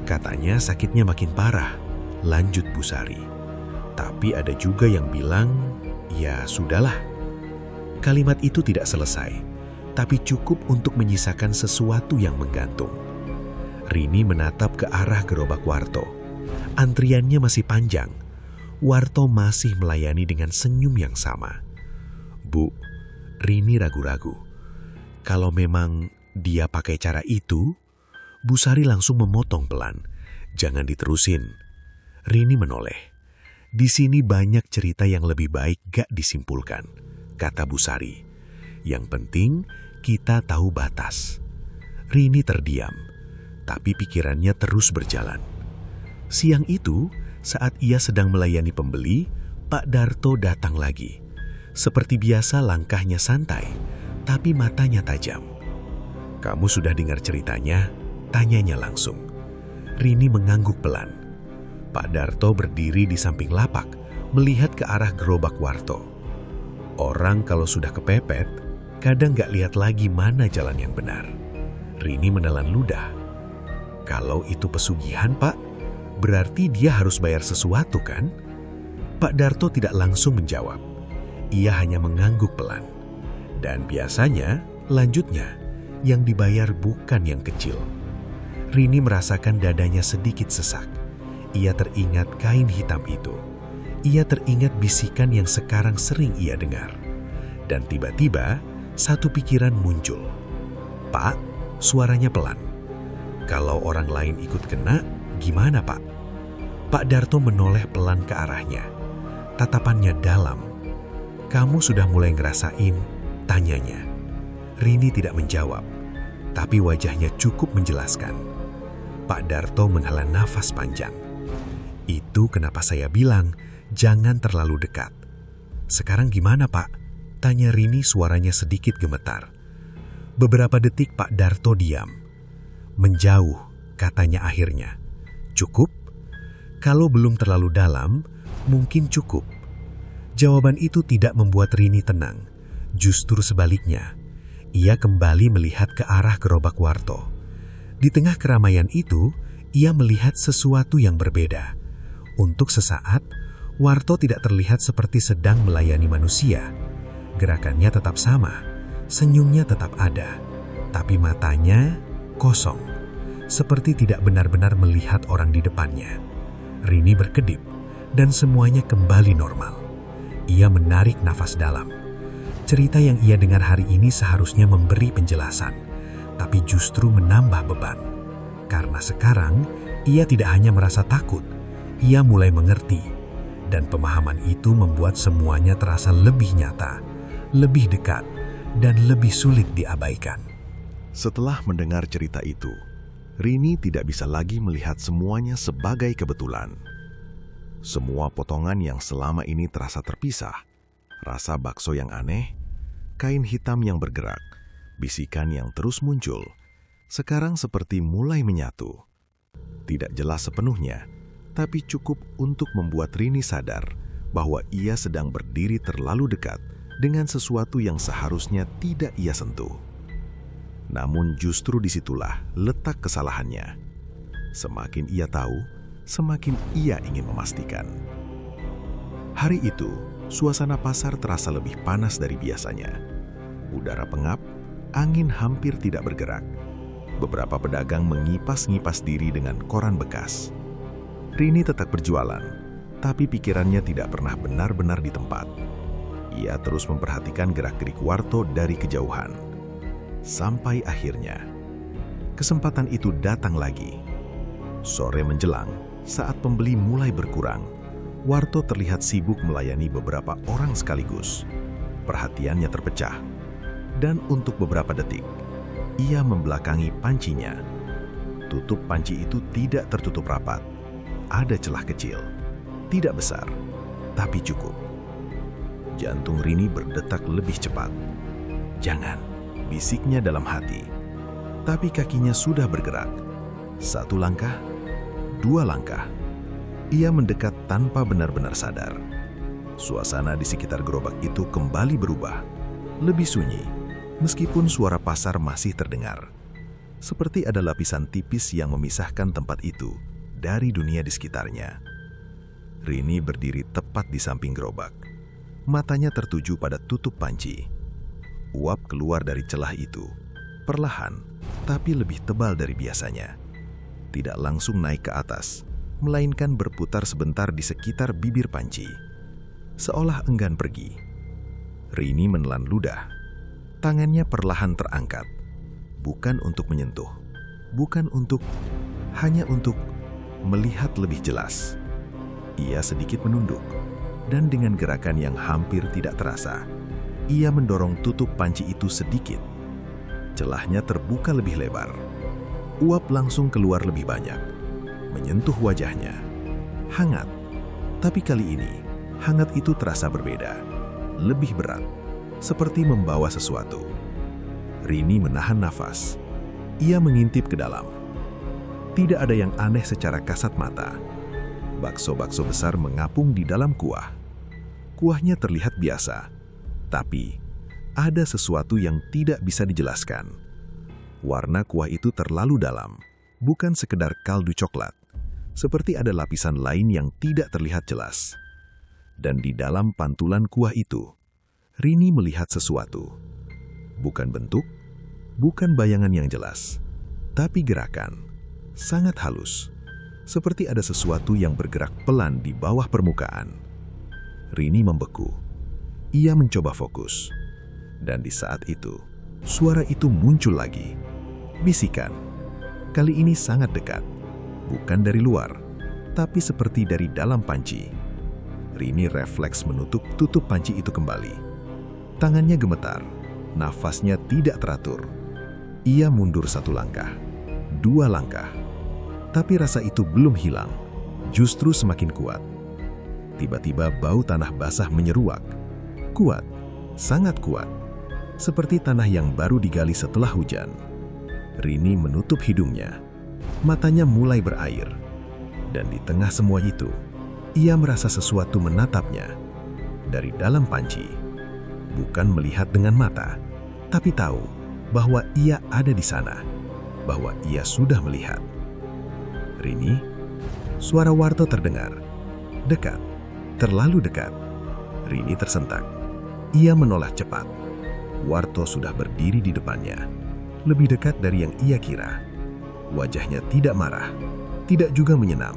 "Katanya sakitnya makin parah," lanjut Bu Sari. "Tapi ada juga yang bilang, ya sudahlah." Kalimat itu tidak selesai. tapi cukup untuk menyisakan sesuatu yang menggantung. Rini menatap ke arah gerobak Warto. Antriannya masih panjang. Warto masih melayani dengan senyum yang sama. "Bu," Rini ragu-ragu. Kalau memang dia pakai cara itu, Bu Sari langsung memotong pelan. "Jangan diterusin." Rini menoleh. "Di sini banyak cerita yang lebih baik gak disimpulkan," kata Bu Sari. "Yang penting kita tahu batas." Rini terdiam, tapi pikirannya terus berjalan. Siang itu, saat ia sedang melayani pembeli, Pak Darto datang lagi. Seperti biasa langkahnya santai, tapi matanya tajam. "Kamu sudah dengar ceritanya?" tanyanya langsung. Rini mengangguk pelan. Pak Darto berdiri di samping lapak, melihat ke arah gerobak Warto. Orang kalau sudah kepepet, kadang gak lihat lagi mana jalan yang benar. Rini menelan ludah. "Kalau itu pesugihan, Pak, berarti dia harus bayar sesuatu kan?" Pak Darto tidak langsung menjawab. Ia hanya mengangguk pelan. "Dan biasanya, lanjutnya, yang dibayar bukan yang kecil." Rini merasakan dadanya sedikit sesak. Ia teringat kain hitam itu. Ia teringat bisikan yang sekarang sering ia dengar. Dan tiba-tiba, satu pikiran muncul. "Pak," suaranya pelan. "Kalau orang lain ikut kena, gimana, Pak?" Pak Darto menoleh pelan ke arahnya. Tatapannya dalam. "Kamu sudah mulai ngerasain?" tanyanya. Rini tidak menjawab, tapi wajahnya cukup menjelaskan. Pak Darto menghela nafas panjang. "Itu kenapa saya bilang, jangan terlalu dekat." "Sekarang gimana, Pak?" tanya Rini, suaranya sedikit gemetar. Beberapa detik Pak Darto diam. "Menjauh," katanya akhirnya. "Cukup?" "Kalau belum terlalu dalam, mungkin cukup." Jawaban itu tidak membuat Rini tenang. Justru sebaliknya, ia kembali melihat ke arah gerobak Warto. Di tengah keramaian itu, ia melihat sesuatu yang berbeda. Untuk sesaat, Warto tidak terlihat seperti sedang melayani manusia. Gerakannya tetap sama, senyumnya tetap ada, tapi matanya kosong, seperti tidak benar-benar melihat orang di depannya. Rini berkedip, dan semuanya kembali normal. Ia menarik nafas dalam. Cerita yang ia dengar hari ini seharusnya memberi penjelasan, tapi justru menambah beban. Karena sekarang, ia tidak hanya merasa takut, ia mulai mengerti. Dan pemahaman itu membuat semuanya terasa lebih nyata, lebih dekat, dan lebih sulit diabaikan. Setelah mendengar cerita itu, Rini tidak bisa lagi melihat semuanya sebagai kebetulan. Semua potongan yang selama ini terasa terpisah, rasa bakso yang aneh, kain hitam yang bergerak, bisikan yang terus muncul, sekarang seperti mulai menyatu. Tidak jelas sepenuhnya, tapi cukup untuk membuat Rini sadar bahwa ia sedang berdiri terlalu dekat dengan sesuatu yang seharusnya tidak ia sentuh. Namun justru disitulah letak kesalahannya. Semakin ia tahu, semakin ia ingin memastikan. Hari itu, suasana pasar terasa lebih panas dari biasanya. Udara pengap, angin hampir tidak bergerak. Beberapa pedagang mengipas-ngipas diri dengan koran bekas. Rini tetap berjualan, tapi pikirannya tidak pernah benar-benar di tempat. Ia terus memperhatikan gerak-gerik Warto dari kejauhan. Sampai akhirnya, kesempatan itu datang lagi. Sore menjelang, saat pembeli mulai berkurang, Warto terlihat sibuk melayani beberapa orang sekaligus. Perhatiannya terpecah, dan untuk beberapa detik, ia membelakangi pancinya. Tutup panci itu tidak tertutup rapat. Ada celah kecil, tidak besar, tapi cukup. Jantung Rini berdetak lebih cepat. "Jangan," bisiknya dalam hati. Tapi kakinya sudah bergerak. 1 langkah, 2 langkah. Ia mendekat tanpa benar-benar sadar. Suasana di sekitar gerobak itu kembali berubah. Lebih sunyi, meskipun suara pasar masih terdengar. Seperti ada lapisan tipis yang memisahkan tempat itu dari dunia di sekitarnya. Rini berdiri tepat di samping gerobak. Matanya tertuju pada tutup panci. Uap keluar dari celah itu, perlahan tapi lebih tebal dari biasanya. Tidak langsung naik ke atas, melainkan berputar sebentar di sekitar bibir panci, seolah enggan pergi. Rini menelan ludah. Tangannya perlahan terangkat, bukan untuk menyentuh, hanya untuk melihat lebih jelas. Ia sedikit menunduk, dan dengan gerakan yang hampir tidak terasa, ia mendorong tutup panci itu sedikit. Celahnya terbuka lebih lebar. Uap langsung keluar lebih banyak, menyentuh wajahnya. Hangat, tapi kali ini hangat itu terasa berbeda, lebih berat, seperti membawa sesuatu. Rini menahan nafas. Ia mengintip ke dalam. Tidak ada yang aneh secara kasat mata. Bakso-bakso besar mengapung di dalam kuah. Kuahnya terlihat biasa, tapi ada sesuatu yang tidak bisa dijelaskan. Warna kuah itu terlalu dalam, bukan sekedar kaldu coklat. Seperti ada lapisan lain yang tidak terlihat jelas. Dan di dalam pantulan kuah itu, Rini melihat sesuatu. Bukan bentuk, bukan bayangan yang jelas, tapi gerakan. Sangat halus, seperti ada sesuatu yang bergerak pelan di bawah permukaan. Rini membeku. Ia mencoba fokus. Dan di saat itu, suara itu muncul lagi. Bisikan. Kali ini sangat dekat. Bukan dari luar, tapi seperti dari dalam panci. Rini refleks tutup panci itu kembali. Tangannya gemetar, nafasnya tidak teratur. Ia mundur 1 langkah, 2 langkah. Tapi rasa itu belum hilang, justru semakin kuat. Tiba-tiba bau tanah basah menyeruak. Kuat, sangat kuat. Seperti tanah yang baru digali setelah hujan. Rini menutup hidungnya. Matanya mulai berair. Dan di tengah semua itu, ia merasa sesuatu menatapnya. Dari dalam panci. Bukan melihat dengan mata, tapi tahu bahwa ia ada di sana. Bahwa ia sudah melihat. Rini, suara Warto terdengar. Dekat, terlalu dekat. Rini tersentak. Ia menoleh cepat. Warto sudah berdiri di depannya. Lebih dekat dari yang ia kira. Wajahnya tidak marah, tidak juga menyenam.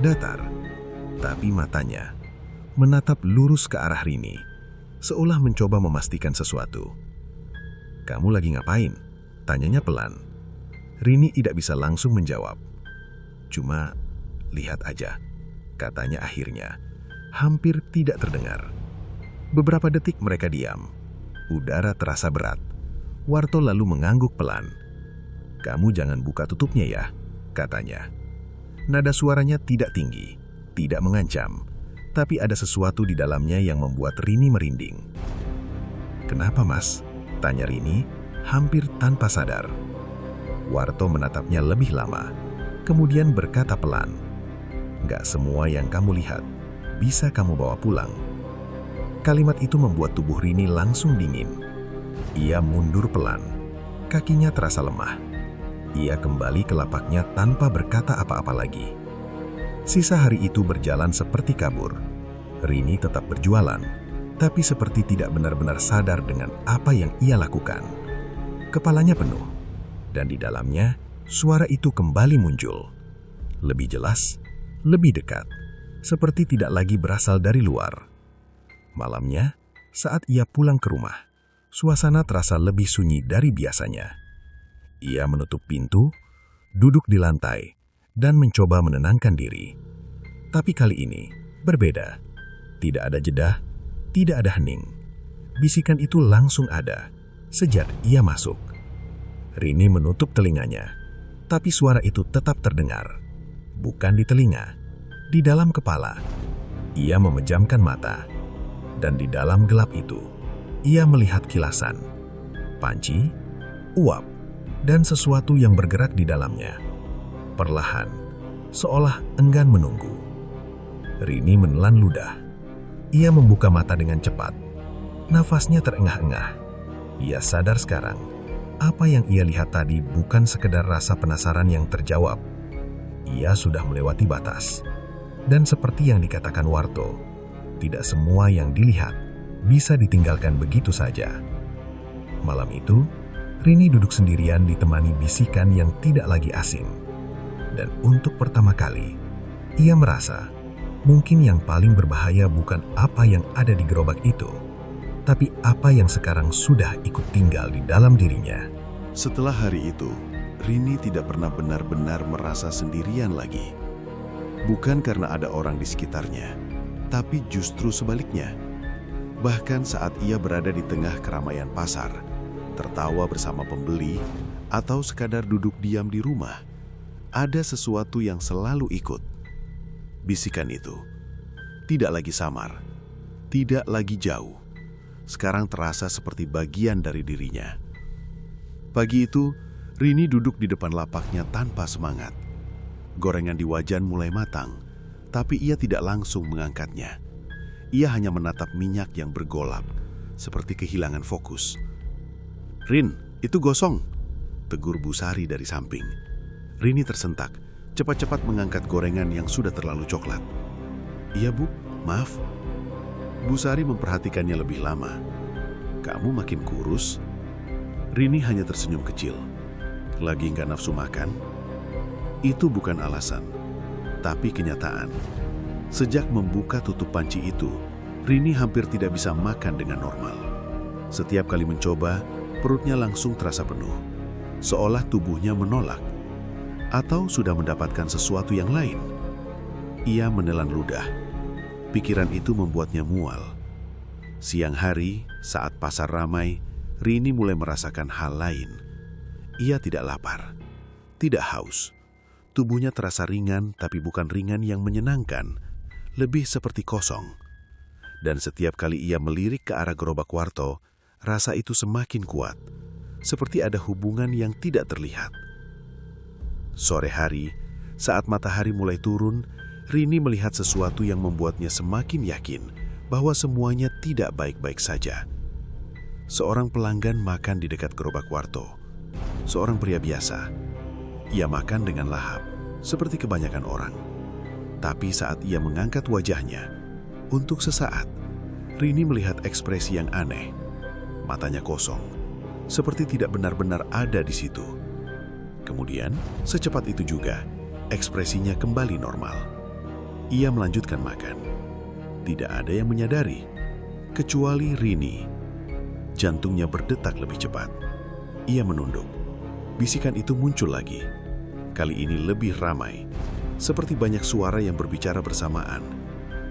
Datar, tapi matanya menatap lurus ke arah Rini, seolah mencoba memastikan sesuatu. "Kamu lagi ngapain?" tanyanya pelan. Rini tidak bisa langsung menjawab. "Cuma lihat aja," katanya akhirnya. Hampir tidak terdengar. Beberapa detik mereka diam. Udara terasa berat. Warto lalu mengangguk pelan. "Kamu jangan buka tutupnya ya," katanya. Nada suaranya tidak tinggi, tidak mengancam, tapi ada sesuatu di dalamnya yang membuat Rini merinding. "Kenapa, Mas?" tanya Rini, hampir tanpa sadar. Warto menatapnya lebih lama, kemudian berkata pelan, "Gak semua yang kamu lihat bisa kamu bawa pulang." Kalimat itu membuat tubuh Rini langsung dingin. Ia mundur pelan, kakinya terasa lemah. Ia kembali ke lapaknya tanpa berkata apa-apa lagi. Sisa hari itu berjalan seperti kabur. Rini tetap berjualan, tapi seperti tidak benar-benar sadar dengan apa yang ia lakukan. Kepalanya penuh, dan di dalamnya suara itu kembali muncul. Lebih jelas, lebih dekat, seperti tidak lagi berasal dari luar. Malamnya, saat ia pulang ke rumah, suasana terasa lebih sunyi dari biasanya. Ia menutup pintu, duduk di lantai, dan mencoba menenangkan diri. Tapi kali ini berbeda. Tidak ada jeda, tidak ada hening. Bisikan itu langsung ada sejak ia masuk. Rini menutup telinganya, tapi suara itu tetap terdengar. Bukan di telinga, di dalam kepala. Ia memejamkan mata, dan di dalam gelap itu, ia melihat kilasan, panci, uap, dan sesuatu yang bergerak di dalamnya. Perlahan, seolah enggan menunggu. Rini menelan ludah. Ia membuka mata dengan cepat. Nafasnya terengah-engah. Ia sadar sekarang, apa yang ia lihat tadi bukan sekedar rasa penasaran yang terjawab. Ia sudah melewati batas. Dan seperti yang dikatakan Warto, tidak semua yang dilihat bisa ditinggalkan begitu saja. Malam itu, Rini duduk sendirian ditemani bisikan yang tidak lagi asing. Dan untuk pertama kali, ia merasa mungkin yang paling berbahaya bukan apa yang ada di gerobak itu, tapi apa yang sekarang sudah ikut tinggal di dalam dirinya. Setelah hari itu, Rini tidak pernah benar-benar merasa sendirian lagi. Bukan karena ada orang di sekitarnya, tapi justru sebaliknya. Bahkan saat ia berada di tengah keramaian pasar, tertawa bersama pembeli, atau sekadar duduk diam di rumah, ada sesuatu yang selalu ikut. Bisikan itu tidak lagi samar, tidak lagi jauh. Sekarang terasa seperti bagian dari dirinya. Pagi itu, Rini duduk di depan lapaknya tanpa semangat. Gorengan di wajan mulai matang, tapi ia tidak langsung mengangkatnya. Ia hanya menatap minyak yang bergolak, seperti kehilangan fokus. "Rin, itu gosong," tegur Bu Sari dari samping. Rini tersentak, cepat-cepat mengangkat gorengan yang sudah terlalu coklat. "Iya Bu, maaf." Bu Sari memperhatikannya lebih lama. "Kamu makin kurus." Rini hanya tersenyum kecil. "Lagi nggak nafsu makan?" Itu bukan alasan, tapi kenyataan. Sejak membuka tutup panci itu, Rini hampir tidak bisa makan dengan normal. Setiap kali mencoba, perutnya langsung terasa penuh, seolah tubuhnya menolak, atau sudah mendapatkan sesuatu yang lain. Ia menelan ludah. Pikiran itu membuatnya mual. Siang hari, saat pasar ramai, Rini mulai merasakan hal lain. Ia tidak lapar, tidak haus. Tubuhnya terasa ringan, tapi bukan ringan yang menyenangkan, lebih seperti kosong. Dan setiap kali ia melirik ke arah gerobak Warto, rasa itu semakin kuat, seperti ada hubungan yang tidak terlihat. Sore hari, saat matahari mulai turun, Rini melihat sesuatu yang membuatnya semakin yakin bahwa semuanya tidak baik-baik saja. Seorang pelanggan makan di dekat gerobak Warto. Seorang pria biasa. Ia makan dengan lahap, seperti kebanyakan orang. Tapi saat ia mengangkat wajahnya, untuk sesaat, Rini melihat ekspresi yang aneh. Matanya kosong, seperti tidak benar-benar ada di situ. Kemudian, secepat itu juga, ekspresinya kembali normal. Ia melanjutkan makan. Tidak ada yang menyadari, kecuali Rini. Jantungnya berdetak lebih cepat. Ia menunduk. Bisikan itu muncul lagi. Kali ini lebih ramai, seperti banyak suara yang berbicara bersamaan.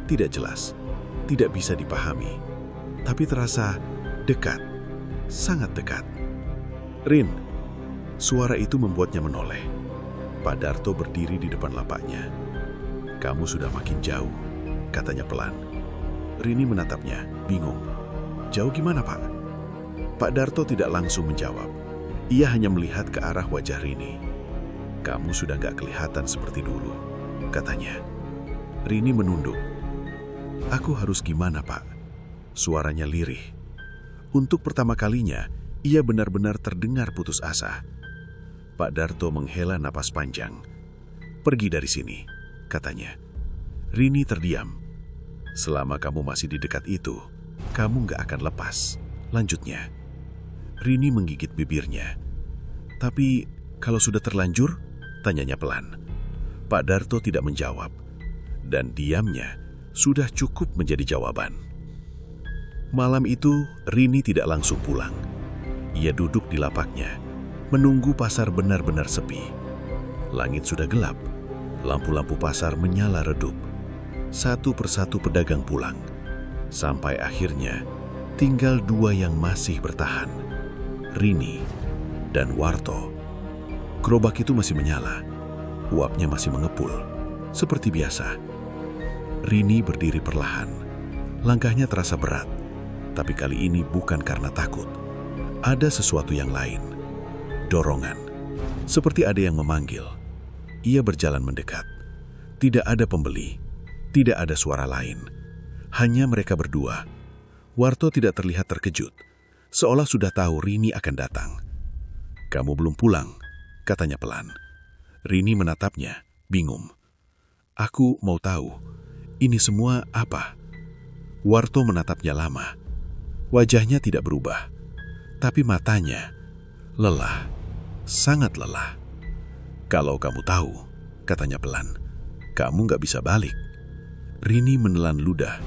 Tidak jelas, tidak bisa dipahami, tapi terasa dekat, sangat dekat. "Rin!" Suara itu membuatnya menoleh. Pak Darto berdiri di depan lapaknya. "Kamu sudah makin jauh," katanya pelan. Rini menatapnya, bingung. "Jauh gimana, Pak?" Pak Darto tidak langsung menjawab. Ia hanya melihat ke arah wajah Rini. "Kamu sudah gak kelihatan seperti dulu," katanya. Rini menunduk. "Aku harus gimana, Pak?" Suaranya lirih. Untuk pertama kalinya, ia benar-benar terdengar putus asa. Pak Darto menghela napas panjang. "Pergi dari sini," katanya. Rini terdiam. "Selama kamu masih di dekat itu, kamu gak akan lepas," lanjutnya. Rini menggigit bibirnya. "Tapi kalau sudah terlanjur?" tanyanya pelan. Pak Darto tidak menjawab, dan diamnya sudah cukup menjadi jawaban. Malam itu, Rini tidak langsung pulang. Ia duduk di lapaknya, menunggu pasar benar-benar sepi. Langit sudah gelap, lampu-lampu pasar menyala redup. Satu persatu pedagang pulang, sampai akhirnya tinggal dua yang masih bertahan, Rini dan Warto. Gerobak itu masih menyala, uapnya masih mengepul, seperti biasa. Rini berdiri perlahan, langkahnya terasa berat, tapi kali ini bukan karena takut. Ada sesuatu yang lain, dorongan, seperti ada yang memanggil. Ia berjalan mendekat. Tidak ada pembeli, tidak ada suara lain, hanya mereka berdua. Warto tidak terlihat terkejut, seolah sudah tahu Rini akan datang. "Kamu belum pulang," katanya pelan. Rini menatapnya, bingung. "Aku mau tahu, ini semua apa?" Warto menatapnya lama. Wajahnya tidak berubah, Tapi matanya lelah, sangat lelah. "Kalau kamu tahu," katanya pelan, "kamu nggak bisa balik." Rini menelan ludah.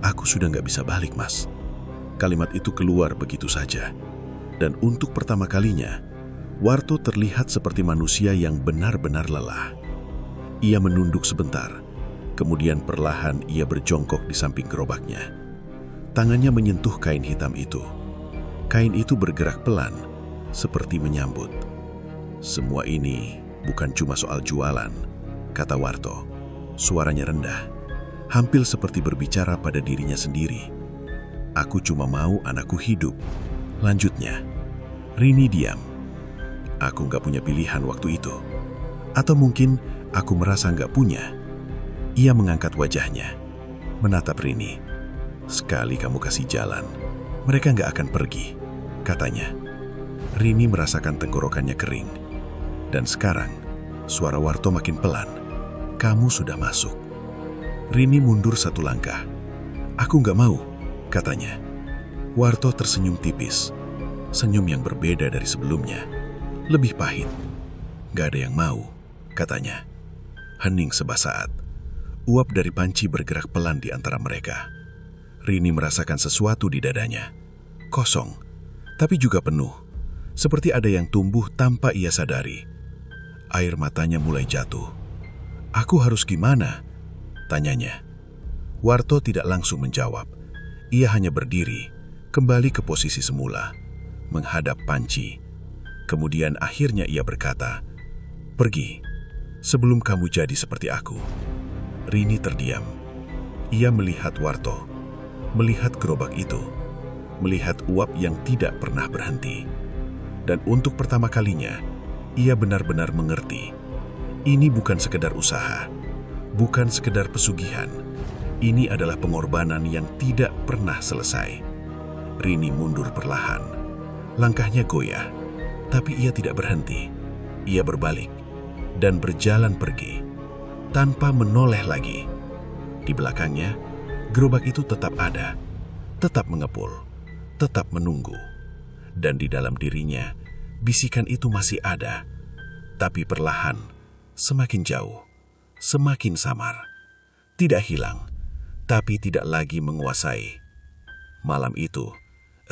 "Aku sudah nggak bisa balik, Mas." Kalimat itu keluar begitu saja. Dan untuk pertama kalinya, Warto terlihat seperti manusia yang benar-benar lelah. Ia menunduk sebentar, kemudian perlahan ia berjongkok di samping gerobaknya. Tangannya menyentuh kain hitam itu. Kain itu bergerak pelan, seperti menyambut. "Semua ini bukan cuma soal jualan," kata Warto. Suaranya rendah, hampir seperti berbicara pada dirinya sendiri. "Aku cuma mau anakku hidup," lanjutnya. Rini diam. "Aku nggak punya pilihan waktu itu. Atau mungkin aku merasa nggak punya." Ia mengangkat wajahnya, menatap Rini. "Sekali kamu kasih jalan, mereka nggak akan pergi," katanya. Rini merasakan tenggorokannya kering. Dan sekarang, suara Warto makin pelan. "Kamu sudah masuk." Rini mundur satu langkah. "Aku nggak mau," katanya. Warto tersenyum tipis. Senyum yang berbeda dari sebelumnya. Lebih pahit. "Gak ada yang mau," katanya. Hening sebah saat. Uap dari panci bergerak pelan di antara mereka. Rini merasakan sesuatu di dadanya. Kosong, tapi juga penuh. Seperti ada yang tumbuh tanpa ia sadari. Air matanya mulai jatuh. "Aku harus gimana?" tanyanya. Warto tidak langsung menjawab. Ia hanya berdiri, kembali ke posisi semula, menghadap panci. Kemudian akhirnya ia berkata, "Pergi, sebelum kamu jadi seperti aku." Rini terdiam. Ia melihat Warto, melihat gerobak itu, melihat uap yang tidak pernah berhenti. Dan untuk pertama kalinya, ia benar-benar mengerti. Ini bukan sekedar usaha, bukan sekedar pesugihan. Ini adalah pengorbanan yang tidak pernah selesai. Rini mundur perlahan. Langkahnya goyah, tapi ia tidak berhenti. Ia berbalik dan berjalan pergi, tanpa menoleh lagi. Di belakangnya, gerobak itu tetap ada, tetap mengepul, tetap menunggu. Dan di dalam dirinya, bisikan itu masih ada, tapi perlahan, semakin jauh, semakin samar. Tidak hilang, tapi tidak lagi menguasai. Malam itu,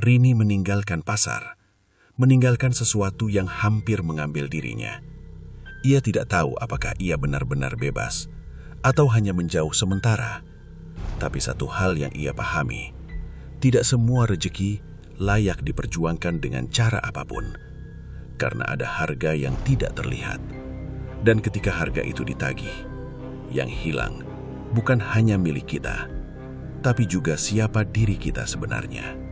Rini meninggalkan pasar, meninggalkan sesuatu yang hampir mengambil dirinya. Ia tidak tahu apakah ia benar-benar bebas atau hanya menjauh sementara. Tapi satu hal yang ia pahami, tidak semua rezeki layak diperjuangkan dengan cara apapun, karena ada harga yang tidak terlihat. Dan ketika harga itu ditagih, yang hilang bukan hanya milik kita, tapi juga siapa diri kita sebenarnya.